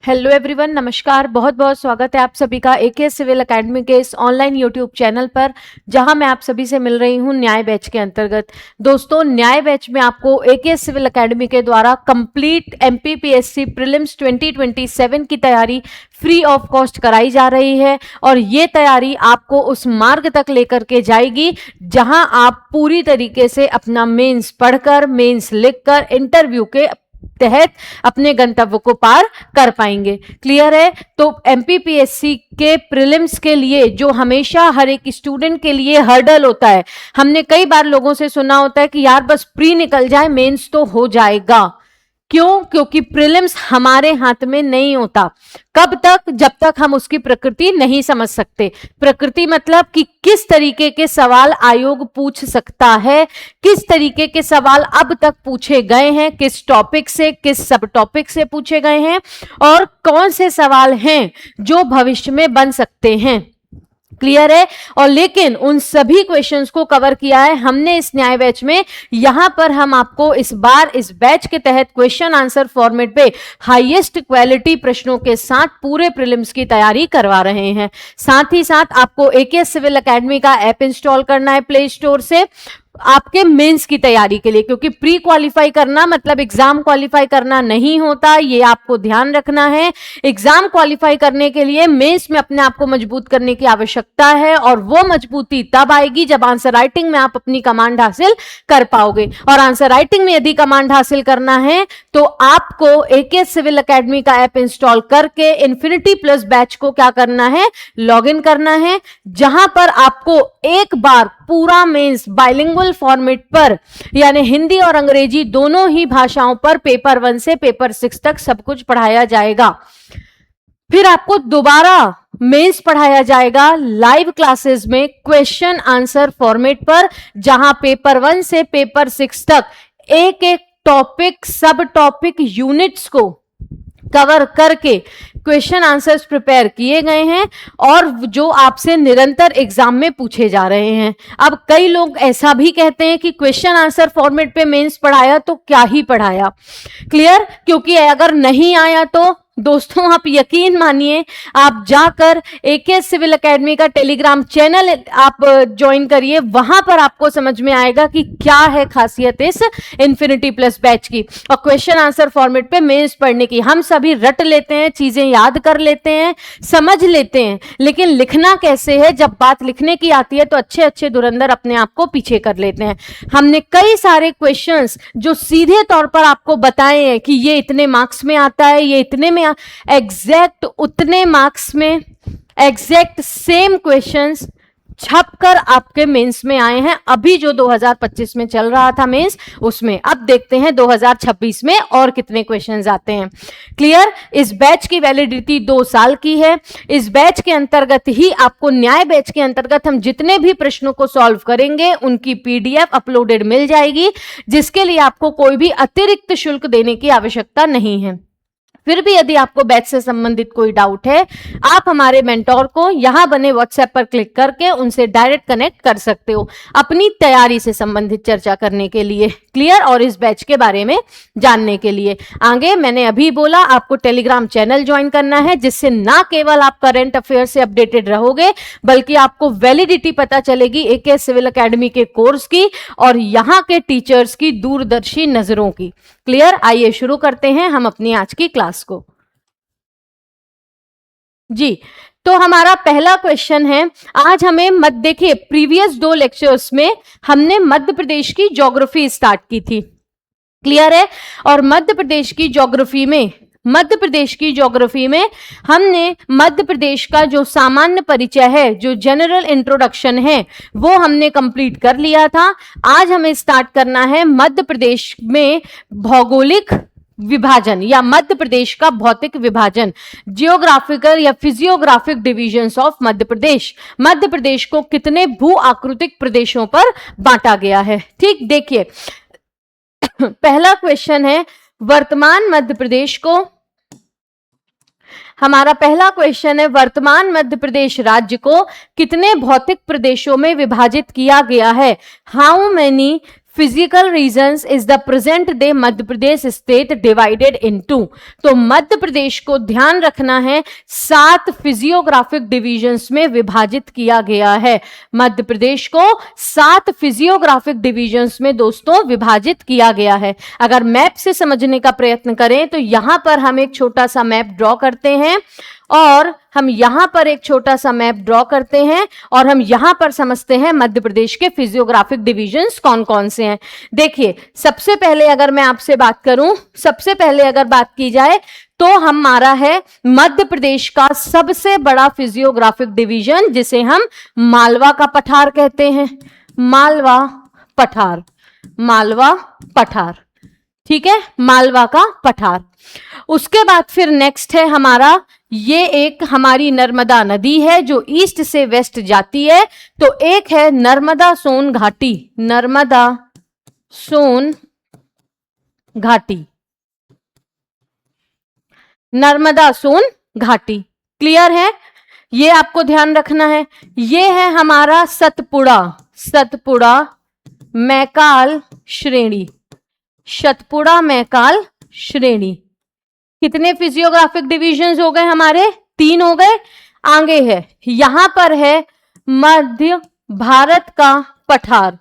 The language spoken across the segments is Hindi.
हेलो एवरीवन, नमस्कार। बहुत बहुत स्वागत है आप सभी का एकेएस सिविल एकेडमी के इस ऑनलाइन यूट्यूब चैनल पर, जहां मैं आप सभी से मिल रही हूं न्याय बैच के अंतर्गत। दोस्तों, न्याय बैच में आपको एकेएस सिविल एकेडमी के द्वारा कंप्लीट एमपीपीएससी प्रीलिम्स 2027 की तैयारी फ्री ऑफ कॉस्ट कराई जा रही है और ये तैयारी आपको उस मार्ग तक लेकर के जाएगी जहां आप पूरी तरीके से अपना मेंस पढ़कर, मेंस लिखकर, इंटरव्यू के तहत अपने गंतव्य को पार कर पाएंगे। क्लियर है? तो एमपीपीएससी के प्रीलिम्स के लिए जो हमेशा हर एक स्टूडेंट के लिए हर्डल होता है, हमने कई बार लोगों से सुना होता है कि यार बस प्री निकल जाए, मेंस तो हो जाएगा। क्यों? क्योंकि प्रीलिम्स हमारे हाथ में नहीं होता। कब तक? जब तक हम उसकी प्रकृति नहीं समझ सकते। प्रकृति मतलब कि किस तरीके के सवाल आयोग पूछ सकता है, किस तरीके के सवाल अब तक पूछे गए हैं, किस टॉपिक से, किस सब टॉपिक से पूछे गए हैं और कौन से सवाल हैं जो भविष्य में बन सकते हैं। क्लियर है? और लेकिन उन सभी क्वेश्चंस को कवर किया है हमने इस न्याय बैच में। यहां पर हम आपको इस बार इस बैच के तहत क्वेश्चन आंसर फॉर्मेट पे हाईएस्ट क्वालिटी प्रश्नों के साथ पूरे प्रीलिम्स की तैयारी करवा रहे हैं। साथ ही साथ आपको एकेएस सिविल एकेडमी का ऐप इंस्टॉल करना है प्ले स्टोर से आपके मेंस की तैयारी के लिए, क्योंकि प्री क्वालिफाई करना मतलब एग्जाम क्वालिफाई करना नहीं होता, ये आपको ध्यान रखना है। एग्जाम क्वालिफाई करने के लिए मेंस में अपने आप को मजबूत करने की आवश्यकता है और वो मजबूती तब आएगी जब आंसर राइटिंग में आप अपनी कमांड हासिल कर पाओगे। और आंसर राइटिंग में यदि कमांड हासिल करना है तो आपको एकेएस सिविल एकेडमी का ऐप इंस्टॉल करके इन्फिनिटी प्लस बैच को क्या करना है, लॉग इन करना है, जहां पर आपको एक बार पूरा मेंस बाइलिंगुअल फॉर्मेट पर यानी हिंदी और अंग्रेजी दोनों ही भाषाओं पर पेपर 1 से पेपर 6 तक सब कुछ पढ़ाया जाएगा। फिर आपको दोबारा मेंस पढ़ाया जाएगा लाइव क्लासेस में क्वेश्चन आंसर फॉर्मेट पर, जहां पेपर 1 से पेपर 6 तक एक एक टॉपिक, सब टॉपिक, यूनिट्स को कवर करके क्वेश्चन आंसर्स प्रिपेयर किए गए हैं और जो आपसे निरंतर एग्जाम में पूछे जा रहे हैं। अब कई लोग ऐसा भी कहते हैं कि क्वेश्चन आंसर फॉर्मेट पे मेंस पढ़ाया तो क्या ही पढ़ाया। क्लियर? क्योंकि अगर नहीं आया तो दोस्तों आप यकीन मानिए, आप जाकर एकेएस सिविल एकेडमी का टेलीग्राम चैनल आप ज्वाइन करिए, वहां पर आपको समझ में आएगा कि क्या है खासियत इस इन्फिनिटी प्लस बैच की। और क्वेश्चन आंसर फॉर्मेट पे मेंस पढ़ने की हम सभी रट लेते हैं, चीजें याद कर लेते हैं, समझ लेते हैं, लेकिन लिखना कैसे है, जब बात लिखने की आती है तो अच्छे अच्छे धुरंधर अपने आप को पीछे कर लेते हैं। हमने कई सारे क्वेश्चंस जो सीधे तौर पर आपको बताए हैं कि ये इतने मार्क्स में आता है, ये इतने में, एग्जैक्ट उतने मार्क्स में एग्जैक्ट सेम क्वेश्चंस छपकर आपके मेंस में आए हैं। अभी जो 2025 में चल रहा था मेंस, उसमें अब देखते हैं 2026 में और कितने क्वेश्चंस आते हैं। क्लियर? इस बैच की वैलिडिटी 2 साल की है। इस बैच के अंतर्गत ही आपको, न्याय बैच के अंतर्गत हम जितने भी प्रश्नों को सॉल्व करेंगे उनकी पीडीएफ अपलोडेड मिल जाएगी, जिसके लिए आपको कोई भी अतिरिक्त शुल्क देने की आवश्यकता नहीं है। फिर भी यदि आपको बैच से संबंधित कोई डाउट है, आप हमारे मेंटोर को यहां बने व्हाट्सएप पर क्लिक करके उनसे डायरेक्ट कनेक्ट कर सकते हो अपनी तैयारी से संबंधित चर्चा करने के लिए। क्लियर? और इस बैच के बारे में जानने के लिए आगे मैंने अभी बोला आपको टेलीग्राम चैनल ज्वाइन करना है, जिससे ना केवल आप करंट अफेयर से अपडेटेड रहोगे बल्कि आपको वैलिडिटी पता चलेगी एकेएस सिविल एकेडमी के कोर्स की और यहां के टीचर्स की दूरदर्शी नजरों की। क्लियर? आइए शुरू करते हैं हम अपनी आज की क्लास को। जी, तो हमारा पहला क्वेश्चन है, आज हमें देखिए प्रीवियस 2 लेक्चर्स में हमने मध्य प्रदेश की ज्योग्राफी स्टार्ट की थी। क्लियर है? और मध्य प्रदेश की ज्योग्राफी में हमने मध्य प्रदेश का जो सामान्य परिचय है, जो जनरल इंट्रोडक्शन है, वो हमने कंप्लीट कर लिया था। आज हमें स्टार्ट करना है मध्य प्रदेश में भौगोलिक विभाजन या मध्य प्रदेश का भौतिक विभाजन, जियोग्राफिकल या फिजियोग्राफिक डिविजन्स ऑफ मध्य प्रदेश। मध्य प्रदेश को कितने भू आकृतिक प्रदेशों पर बांटा गया है। ठीक, देखिए पहला क्वेश्चन है, वर्तमान मध्य प्रदेश को, हमारा पहला क्वेश्चन है, वर्तमान मध्य प्रदेश राज्य को कितने भौतिक प्रदेशों में विभाजित किया गया है? How many physical reasons is the present day Madhya Pradesh state divided into. तो मध्य प्रदेश को ध्यान रखना है 7 फिजियोग्राफिक डिविजन्स में विभाजित किया गया है। मध्य प्रदेश को 7 फिजियोग्राफिक डिविजन्स में दोस्तों विभाजित किया गया है। अगर मैप से समझने का प्रयत्न करें तो यहां पर हम एक छोटा सा मैप ड्रॉ करते हैं और हम यहां पर एक छोटा सा मैप ड्रॉ करते हैं और हम यहां पर समझते हैं मध्य प्रदेश के फिजियोग्राफिक डिविजन्स कौन कौन से हैं। देखिए, सबसे पहले अगर मैं आपसे बात करूं, सबसे पहले अगर बात की जाए तो हमारा है मध्य प्रदेश का सबसे बड़ा फिजियोग्राफिक डिवीजन, जिसे हम मालवा का पठार कहते हैं। मालवा पठार, मालवा पठार, ठीक है, मालवा का पठार। उसके बाद फिर नेक्स्ट है हमारा, ये एक हमारी नर्मदा नदी है जो ईस्ट से वेस्ट जाती है, तो एक है नर्मदा सोन घाटी, नर्मदा सोन घाटी, नर्मदा सोन घाटी। क्लियर है, ये आपको ध्यान रखना है। ये है हमारा सतपुड़ा, सतपुड़ा मैकाल श्रेणी, सतपुड़ा मैकाल श्रेणी। कितने फिजियोग्राफिक डिविजन्स हो गए हमारे? 3 हो गए। आगे है, यहां पर है मध्य भारत का पठार,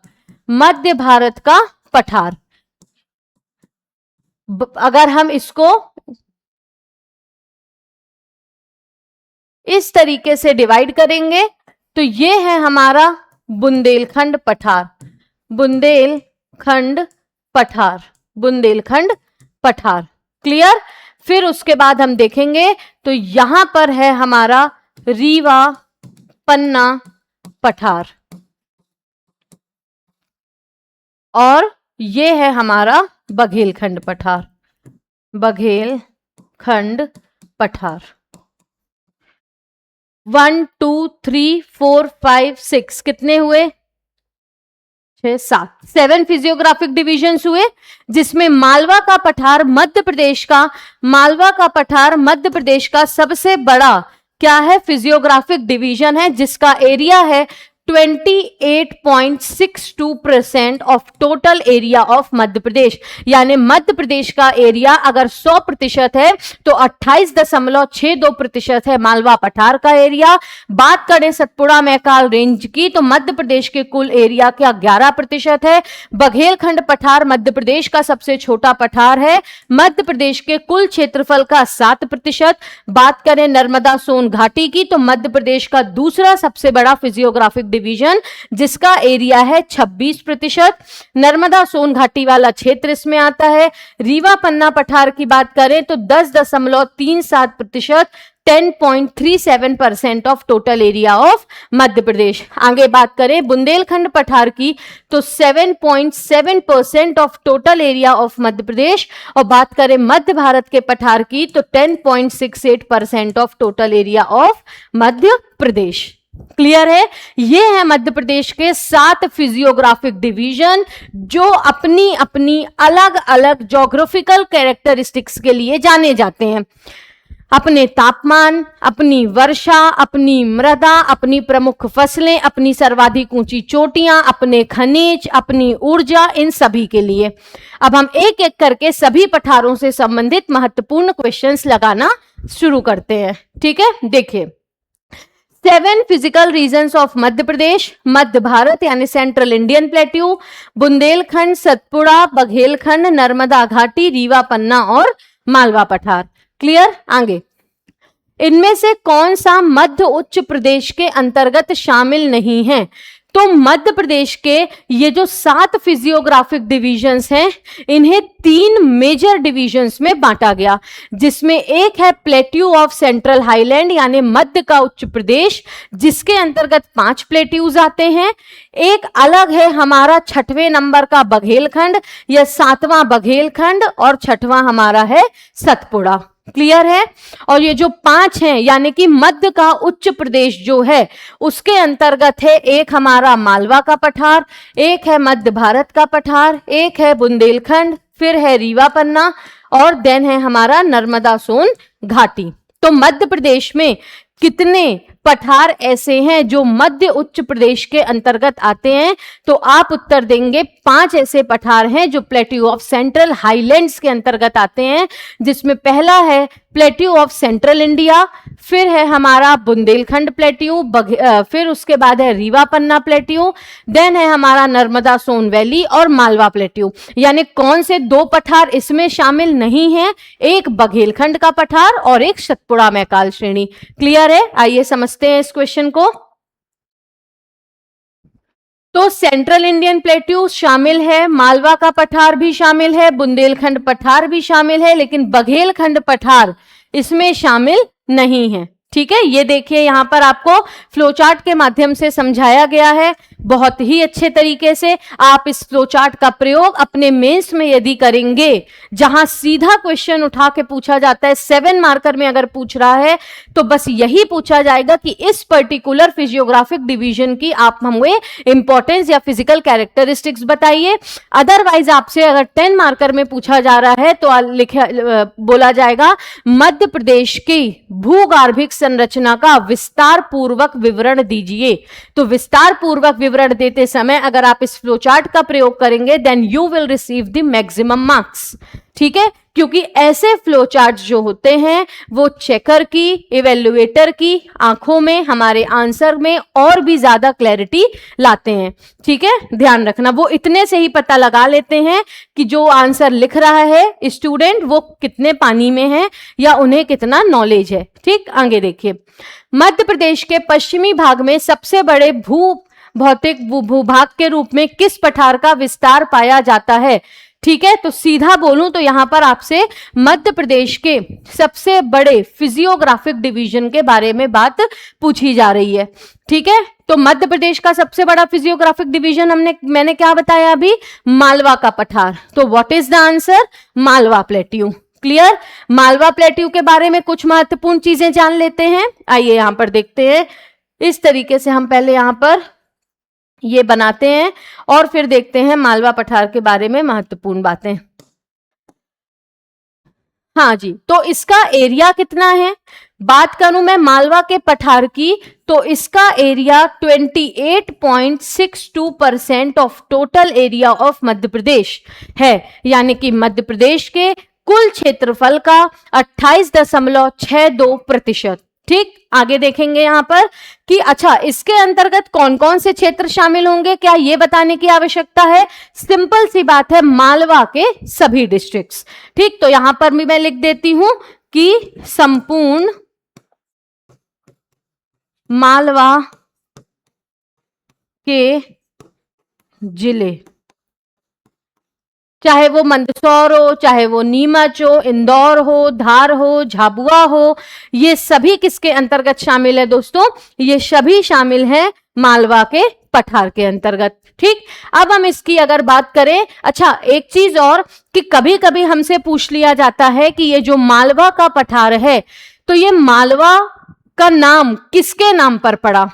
मध्य भारत का पठार। अगर हम इसको इस तरीके से डिवाइड करेंगे तो ये है हमारा बुंदेलखंड पठार, बुंदेलखंड पठार, बुंदेलखंड पठार। क्लियर। फिर उसके बाद हम देखेंगे तो यहां पर है हमारा रीवा पन्ना पठार और ये है हमारा बघेलखंड पठार, बघेलखंड पठार। 1 2 3 4 5 6 कितने हुए? 6 7 फिजियोग्राफिक डिविजन्स हुए, जिसमें मालवा का पठार मध्य प्रदेश का, मालवा का पठार मध्य प्रदेश का सबसे बड़ा क्या है? फिजियोग्राफिक डिवीजन है, जिसका एरिया है 28.62% of total area of Madhya प्रदेश। यानी मध्य प्रदेश का एरिया अगर 100% है तो 28.62% है मालवा पठार का एरिया। बात करें सतपुड़ा मैकाल रेंज की तो मध्य प्रदेश के कुल एरिया का 11% है। बघेलखंड पठार मध्य प्रदेश का सबसे छोटा पठार है, मध्य प्रदेश के कुल क्षेत्रफल का 7%। बात करें नर्मदा सोन घाटी की तो मध्य प्रदेश का दूसरा सबसे बड़ा फिजियोग्राफिक डिवीजन, जिसका एरिया है 26%। नर्मदा सोन घाटी वाला क्षेत्र इसमें आता है। रीवा पन्ना पठार की बात करें तो 10.37%, 10.37% of total area of Madhya प्रदेश। आगे बात करें बुंदेलखंड पठार की तो 7.7% of total area of Madhya प्रदेश, और बात करें मध्य भारत के पठार की तो 10.68% of total area of Madhya Pradesh. Clear है। ये है मध्य प्रदेश के 7 फिजियोग्राफिक डिवीजन जो अपनी अपनी अलग अलग ज्योग्राफिकल कैरेक्टरिस्टिक्स के लिए जाने जाते हैं। अपने तापमान, अपनी वर्षा, अपनी मृदा, अपनी प्रमुख फसलें, अपनी सर्वाधिक ऊंची चोटियां, अपने खनिज, अपनी ऊर्जा, इन सभी के लिए। अब हम एक एक करके सभी पठारों से संबंधित महत्वपूर्ण क्वेश्चंस लगाना शुरू करते हैं। ठीक है, देखिए 7 फिजिकल रीजन्स ऑफ मध्य प्रदेश, मध्य भारत यानी central Indian plateau, Bundelkhand, Satpura, Baghelkhand, Narmada घाटी, रीवा पन्ना और मालवा पठार। क्लियर। आगे, इनमें से कौन सा मध्य उच्च प्रदेश के अंतर्गत शामिल नहीं है? तो मध्य प्रदेश के ये जो 7 फिजियोग्राफिक डिवीजन्स हैं, इन्हें 3 मेजर डिवीजन्स में बांटा गया, जिसमें एक है प्लेट्यू ऑफ सेंट्रल हाईलैंड यानी मध्य का उच्च प्रदेश, जिसके अंतर्गत 5 प्लेट्यूज आते हैं। एक अलग है हमारा 6वें नंबर का बघेलखंड या 7वां बघेलखंड, और 6वां हमारा है सतपुड़ा। क्लियर है। और ये जो 5 हैं यानी कि मध्य का उच्च प्रदेश जो है उसके अंतर्गत है एक हमारा मालवा का पठार, एक है मध्य भारत का पठार, एक है बुंदेलखंड, फिर है रीवा पन्ना और देन है हमारा नर्मदा सोन घाटी। तो मध्य प्रदेश में कितने पठार ऐसे हैं जो मध्य उच्च प्रदेश के अंतर्गत आते हैं? तो आप उत्तर देंगे 5 ऐसे पठार हैं जो प्लेट्यू ऑफ सेंट्रल हाईलैंड्स के अंतर्गत आते हैं, जिसमें पहला है प्लेट्यू ऑफ सेंट्रल इंडिया, फिर है हमारा बुंदेलखंड प्लेट्यू, फिर उसके बाद है रीवा पन्ना प्लेट्यू, देन है हमारा नर्मदा सोन वैली और मालवा प्लेट्यू। यानी कौन से 2 पठार इसमें शामिल नहीं है? एक बघेलखंड का पठार और एक सतपुड़ा मैकाल श्रेणी। क्लियर है? आइए समझते हैं इस क्वेश्चन को। तो सेंट्रल इंडियन प्लेट्यू शामिल है, मालवा का पठार भी शामिल है, बुंदेलखंड पठार भी शामिल है, लेकिन बघेलखंड पठार इसमें शामिल नहीं है। ठीक है, ये देखिए यहां पर आपको फ्लोचार्ट के माध्यम से समझाया गया है बहुत ही अच्छे तरीके से। आप इस फ्लोचार्ट का प्रयोग अपने मेंस में यदि करेंगे, जहां सीधा क्वेश्चन उठा के पूछा जाता है, 7 मार्कर में अगर पूछ रहा है तो बस यही पूछा जाएगा कि इस पर्टिकुलर फिजियोग्राफिक डिवीजन की आप हमें इंपॉर्टेंस या फिजिकल कैरेक्टरिस्टिक्स बताइए। अदरवाइज आपसे अगर 10 मार्कर में पूछा जा रहा है तो बोला जाएगा मध्य प्रदेश की भूगर्भिक संरचना का विस्तार पूर्वक विवरण दीजिए। तो विस्तार पूर्वक विवरण देते समय अगर आप इस फ्लोचार्ट का प्रयोग करेंगे then you will receive the maximum marks. ठीक है, क्योंकि ऐसे फ्लोचार्ट जो होते हैं वो चेकर की, इवेल्युएटर की आंखों में, हमारे आंसर में और भी ज्यादा क्लैरिटी लाते हैं। ठीक है, ध्यान रखना, वो इतने से ही पता लगा लेते हैं कि जो आंसर लिख रहा है स्टूडेंट वो कितने पानी में है या उन्हें कितना नॉलेज है। ठीक, आगे देखिए, मध्य प्रदेश के पश्चिमी भाग में सबसे बड़े भौतिक भूभाग के रूप में किस पठार का विस्तार पाया जाता है? ठीक है, तो सीधा बोलूं तो यहां पर आपसे मध्य प्रदेश के सबसे बड़े फिजियोग्राफिक डिवीजन के बारे में बात पूछी जा रही है। ठीक है, तो मध्य प्रदेश का सबसे बड़ा फिजियोग्राफिक डिवीजन मैंने क्या बताया अभी? मालवा का पठार। तो what is the answer? Malwa plateau. Clear? Malwa plateau के बारे में कुछ महत्वपूर्ण चीजें जान लेते हैं। आइए यहां पर देखते हैं, इस तरीके से हम पहले यहां पर ये बनाते हैं और फिर देखते हैं मालवा पठार के बारे में महत्वपूर्ण बातें। हाँ जी, तो इसका एरिया कितना है? बात करूं मैं मालवा के पठार की तो इसका area 28.62% of total area of Madhya Pradesh है। यानी कि मध्य प्रदेश के कुल क्षेत्रफल का 28.62%। ठीक, आगे देखेंगे यहां पर कि अच्छा इसके अंतर्गत कौन कौन से क्षेत्र शामिल होंगे, क्या ये बताने की आवश्यकता है? सिंपल सी बात है, मालवा के सभी डिस्ट्रिक्ट्स। ठीक, तो यहां पर भी मैं लिख देती हूं कि संपूर्ण मालवा के जिले, चाहे वो मंदसौर हो, चाहे वो नीमच हो, इंदौर हो, धार हो, झाबुआ हो, ये सभी किसके अंतर्गत शामिल है दोस्तों? ये सभी शामिल हैं मालवा के पठार के अंतर्गत। ठीक, अब हम इसकी अगर बात करें, अच्छा एक चीज और कि कभी कभी हमसे पूछ लिया जाता है कि ये जो मालवा का पठार है तो ये मालवा का नाम किसके नाम पर पड़ा?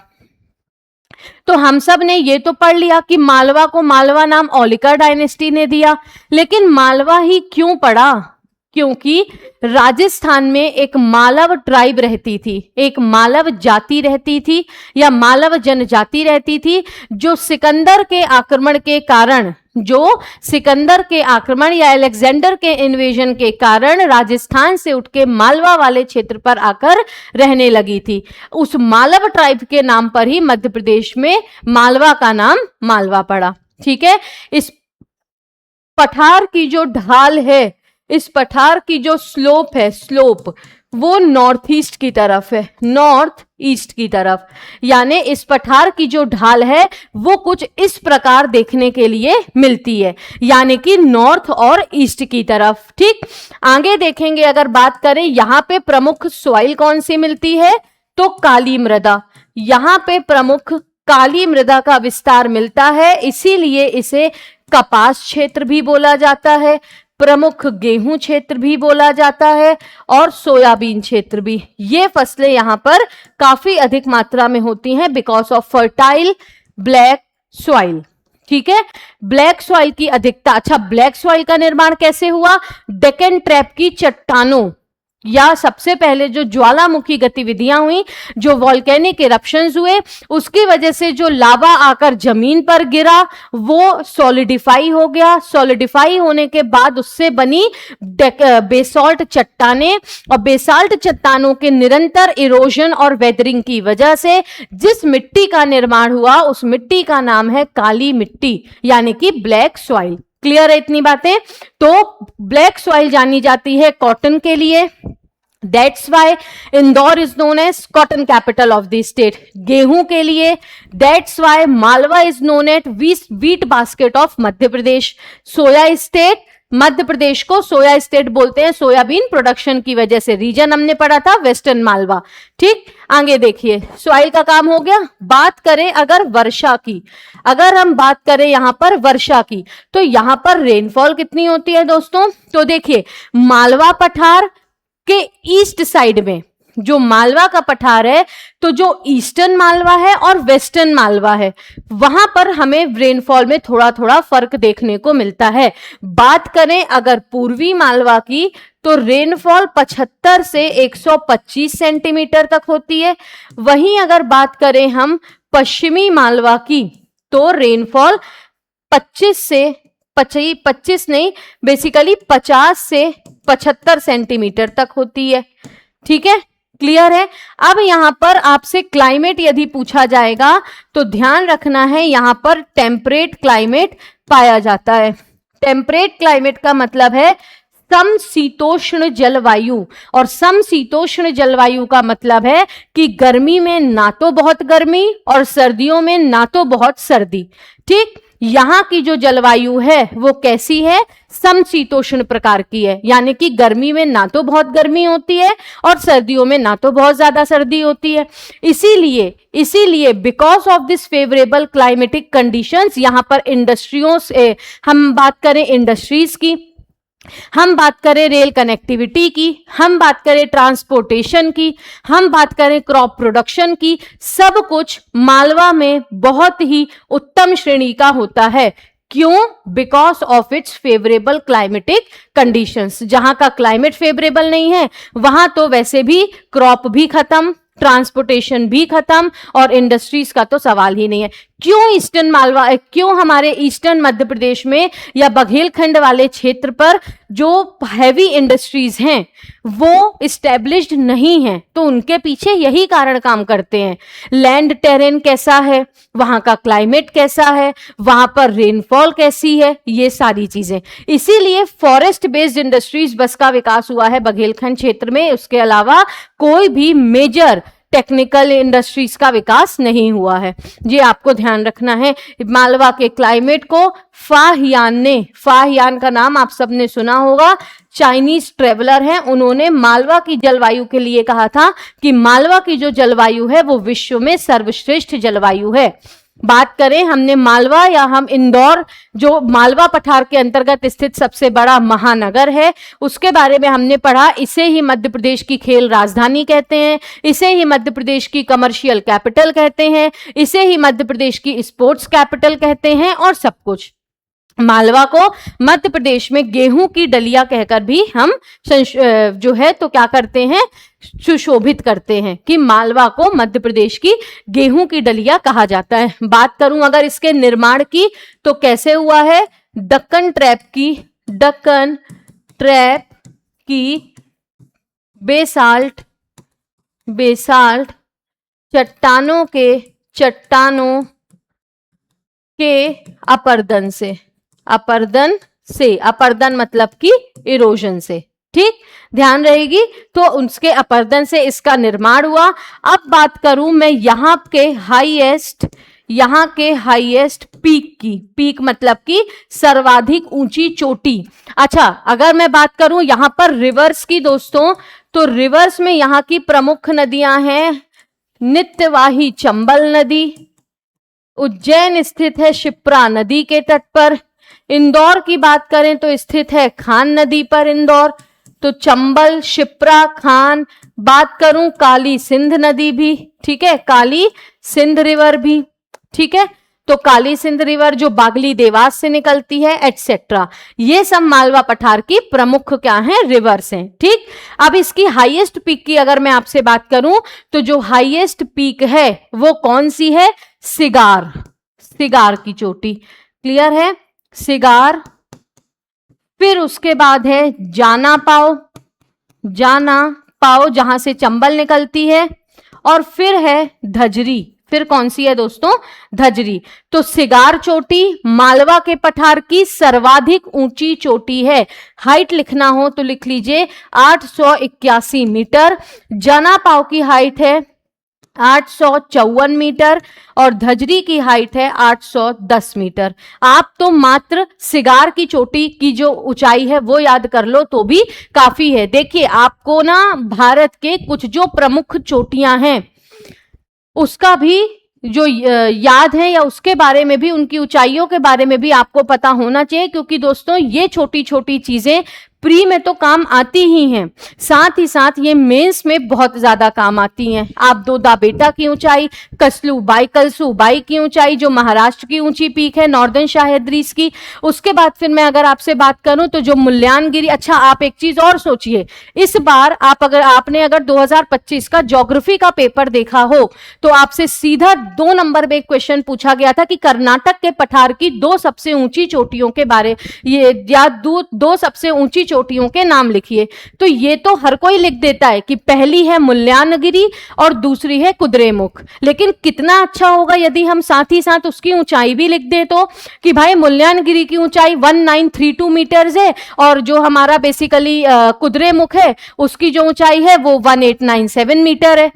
तो हम सब ने ये तो पढ़ लिया कि मालवा को मालवा नाम औलिका डायनेस्टी ने दिया, लेकिन मालवा ही क्यों पड़ा? क्योंकि राजस्थान में एक मालव ट्राइब रहती थी, एक मालव जाति रहती थी या मालव जनजाति रहती थी, जो सिकंदर के आक्रमण या अलेक्जेंडर के इन्वेजन के कारण राजस्थान से उठ के मालवा वाले क्षेत्र पर आकर रहने लगी थी। उस मालव ट्राइब के नाम पर ही मध्य प्रदेश में मालवा का नाम मालवा पड़ा। ठीक है, इस पठार की जो ढाल है, इस पठार की जो स्लोप है, वो नॉर्थ ईस्ट की तरफ है, नॉर्थ ईस्ट की तरफ। यानी इस पठार की जो ढाल है वो कुछ इस प्रकार देखने के लिए मिलती है, यानी कि नॉर्थ और ईस्ट की तरफ। ठीक, आगे देखेंगे अगर बात करें यहां पे प्रमुख सॉइल कौन सी मिलती है, तो काली मृदा। यहां पे प्रमुख काली मृदा का विस्तार मिलता है, इसीलिए इसे कपास क्षेत्र भी बोला जाता है, प्रमुख गेहूं क्षेत्र भी बोला जाता है और सोयाबीन क्षेत्र भी। ये फसलें यहां पर काफी अधिक मात्रा में होती हैं because of fertile black soil. ठीक है, ब्लैक सॉइल की अधिकता। अच्छा, ब्लैक सॉइल का निर्माण कैसे हुआ? डेक्कन ट्रैप की चट्टानों या सबसे पहले जो ज्वालामुखी गतिविधियां हुई, जो वॉल्केनिक इरप्शंस हुए, उसकी वजह से जो लावा आकर जमीन पर गिरा वो सॉलिडिफाई हो गया। सॉलिडिफाई होने के बाद उससे बनी बेसाल्ट चट्टानें, और बेसाल्ट चट्टानों के निरंतर इरोजन और वेदरिंग की वजह से जिस मिट्टी का निर्माण हुआ उस मिट्टी का नाम है काली मिट्टी, यानी कि ब्लैक सॉइल। क्लियर है इतनी बातें? तो ब्लैक सॉइल जानी जाती है कॉटन के लिए, that's why Indore is known as cotton capital of the state. गेहूं के लिए that's why Malwa is known at wheat basket of Madhya Pradesh. Soya state, Madhya Pradesh को सोया स्टेट बोलते हैं, सोयाबीन प्रोडक्शन की वजह से। रीजन हमने पढ़ा था वेस्टर्न मालवा। ठीक, आगे देखिए, सॉइल का काम हो गया। बात करें अगर वर्षा की, अगर हम बात करें यहां पर वर्षा की, तो यहां पर रेनफॉल कितनी होती है दोस्तों? तो देखिए, मालवा पठार के ईस्ट साइड में जो मालवा का पठार है, तो जो ईस्टर्न मालवा है और वेस्टर्न मालवा है, वहां पर हमें रेनफॉल में थोड़ा थोड़ा फर्क देखने को मिलता है। बात करें अगर पूर्वी मालवा की, तो रेनफॉल 75 से 125 सेंटीमीटर तक होती है। वहीं अगर बात करें हम पश्चिमी मालवा की, तो रेनफॉल 25 नहीं, बेसिकली 50 से 75 सेंटीमीटर तक होती है। ठीक है, क्लियर है? अब यहां पर आपसे क्लाइमेट यदि पूछा जाएगा तो ध्यान रखना है, यहां पर टेम्परेट क्लाइमेट पाया जाता है। टेम्परेट क्लाइमेट का मतलब है समशीतोष्ण जलवायु, और समशीतोष्ण जलवायु का मतलब है कि गर्मी में ना तो बहुत गर्मी और सर्दियों में ना तो बहुत सर्दी। ठीक, यहां की जो जलवायु है वो कैसी है? समशीतोष्ण प्रकार की है, यानी कि गर्मी में ना तो बहुत गर्मी होती है और सर्दियों में ना तो बहुत ज्यादा सर्दी होती है। इसीलिए because of this favourable climatic conditions, यहां पर इंडस्ट्रियों से, हम बात करें इंडस्ट्रीज की, हम बात करें रेल कनेक्टिविटी की, हम बात करें ट्रांसपोर्टेशन की, हम बात करें क्रॉप प्रोडक्शन की, सब कुछ मालवा में बहुत ही उत्तम श्रेणी का होता है। क्यों? Because of its favourable climatic conditions. जहां का क्लाइमेट फेवरेबल नहीं है वहां तो वैसे भी क्रॉप भी खत्म, ट्रांसपोर्टेशन भी खत्म, और इंडस्ट्रीज का तो सवाल ही नहीं है। क्यों ईस्टर्न मालवा, क्यों हमारे ईस्टर्न मध्य प्रदेश में या बघेलखंड वाले क्षेत्र पर जो हैवी इंडस्ट्रीज हैं वो इस्टेब्लिश्ड नहीं है? तो उनके पीछे यही कारण काम करते हैं। लैंड टेरेन कैसा है, वहां का क्लाइमेट कैसा है, वहां पर रेनफॉल कैसी है, ये सारी चीजें। इसीलिए फॉरेस्ट बेस्ड इंडस्ट्रीज बस का विकास हुआ है बघेलखंड क्षेत्र में, उसके अलावा कोई भी मेजर टेक्निकल इंडस्ट्रीज का विकास नहीं हुआ है। ये आपको ध्यान रखना है। मालवा के क्लाइमेट को फाहियान का नाम आप सबने सुना होगा, चाइनीज ट्रेवलर हैं, उन्होंने मालवा की जलवायु के लिए कहा था कि मालवा की जो जलवायु है वो विश्व में सर्वश्रेष्ठ जलवायु है। बात करें हमने मालवा या हम इंदौर, जो मालवा पठार के अंतर्गत स्थित सबसे बड़ा महानगर है, उसके बारे में हमने पढ़ा। इसे ही मध्य प्रदेश की खेल राजधानी कहते हैं, इसे ही मध्य प्रदेश की कमर्शियल कैपिटल कहते हैं, इसे ही मध्य प्रदेश की स्पोर्ट्स कैपिटल कहते हैं, और सब कुछ। मालवा को मध्य प्रदेश में गेहूं की डलिया कहकर भी हम जो है तो क्या करते हैं, सुशोभित करते हैं कि मालवा को मध्य प्रदेश की गेहूं की डलिया कहा जाता है। बात करूं अगर इसके निर्माण की, तो कैसे हुआ है? दक्कन ट्रैप की बेसाल्ट चट्टानों के अपर्दन मतलब कि इरोजन से। ठीक, ध्यान रहेगी। तो उसके अपर्दन से इसका निर्माण हुआ। अब बात करूं मैं यहाँ के हाईएस्ट पीक मतलब कि सर्वाधिक ऊंची चोटी। अच्छा, अगर मैं बात करूं यहाँ पर रिवर्स की दोस्तों, तो रिवर्स में यहाँ की प्रमुख नदियां हैं नित्यवाही चंबल नदी, उज्जैन स्थित है शिप्रा नदी के तट पर। इंदौर की बात करें तो स्थित है खान नदी पर इंदौर, तो चंबल, शिप्रा, खान। बात करूं काली सिंध नदी भी, ठीक है, काली सिंध रिवर भी, ठीक है। तो काली सिंध रिवर जो बागली देवास से निकलती है, एटसेट्रा। ये सब मालवा पठार की प्रमुख क्या है, रिवर्स हैं। ठीक, अब इसकी हाईएस्ट पीक की अगर मैं आपसे बात करूं तो जो हाईएस्ट पीक है वो कौन सी है, सिगार, सिगार की चोटी। क्लियर है, सिगार। फिर उसके बाद है जाना पाओ, जाना पाओ जहां से चंबल निकलती है, और फिर है धजरी। फिर कौन सी है दोस्तों, धजरी। तो सिगार चोटी मालवा के पठार की सर्वाधिक ऊंची चोटी है। हाइट लिखना हो तो लिख लीजिए 881 मीटर। जाना पाओ की हाइट है 854 मीटर और धजरी की हाइट है 810 मीटर। आप तो मात्र सिगार की चोटी की जो ऊंचाई है वो याद कर लो तो भी काफी है। देखिए आपको ना भारत के कुछ जो प्रमुख चोटियां हैं उसका भी जो याद है या उसके बारे में भी, उनकी ऊंचाइयों के बारे में भी आपको पता होना चाहिए, क्योंकि दोस्तों ये छोटी छोटी चीजें प्री में तो काम आती ही हैं, साथ ही साथ ये मेंस में बहुत ज्यादा काम आती हैं। आप दोदा बेटा की ऊंचाई, कलसू बाई की ऊंचाई जो महाराष्ट्र की ऊंची पीक है नॉर्दर्न सह्याद्रीज की। उसके बाद फिर मैं अगर आपसे बात करूं तो जो मुल्यांगिरी। अच्छा आप एक चीज और सोचिए, इस बार आपने अगर 2025 का ज्योग्राफी का पेपर देखा हो तो आपसे सीधा 2 नंबर में एक क्वेश्चन पूछा गया था कि कर्नाटक के पठार की 2 सबसे ऊंची चोटियों के बारे या 2 सबसे ऊंची चोटियों के नाम लिखिए। तो ये तो हर कोई लिख देता है कि पहली है मुल्यांगिरी और दूसरी है कुद्रेमुख, लेकिन कितना अच्छा होगा यदि हम साथ ही साथ उसकी ऊंचाई भी लिख दे तो, कि भाई मुल्यांगिरी की ऊंचाई 1932 मीटर्स है और जो हमारा बेसिकली कुद्रेमुख है उसकी जो ऊंचाई है वो 1897 मीटर है।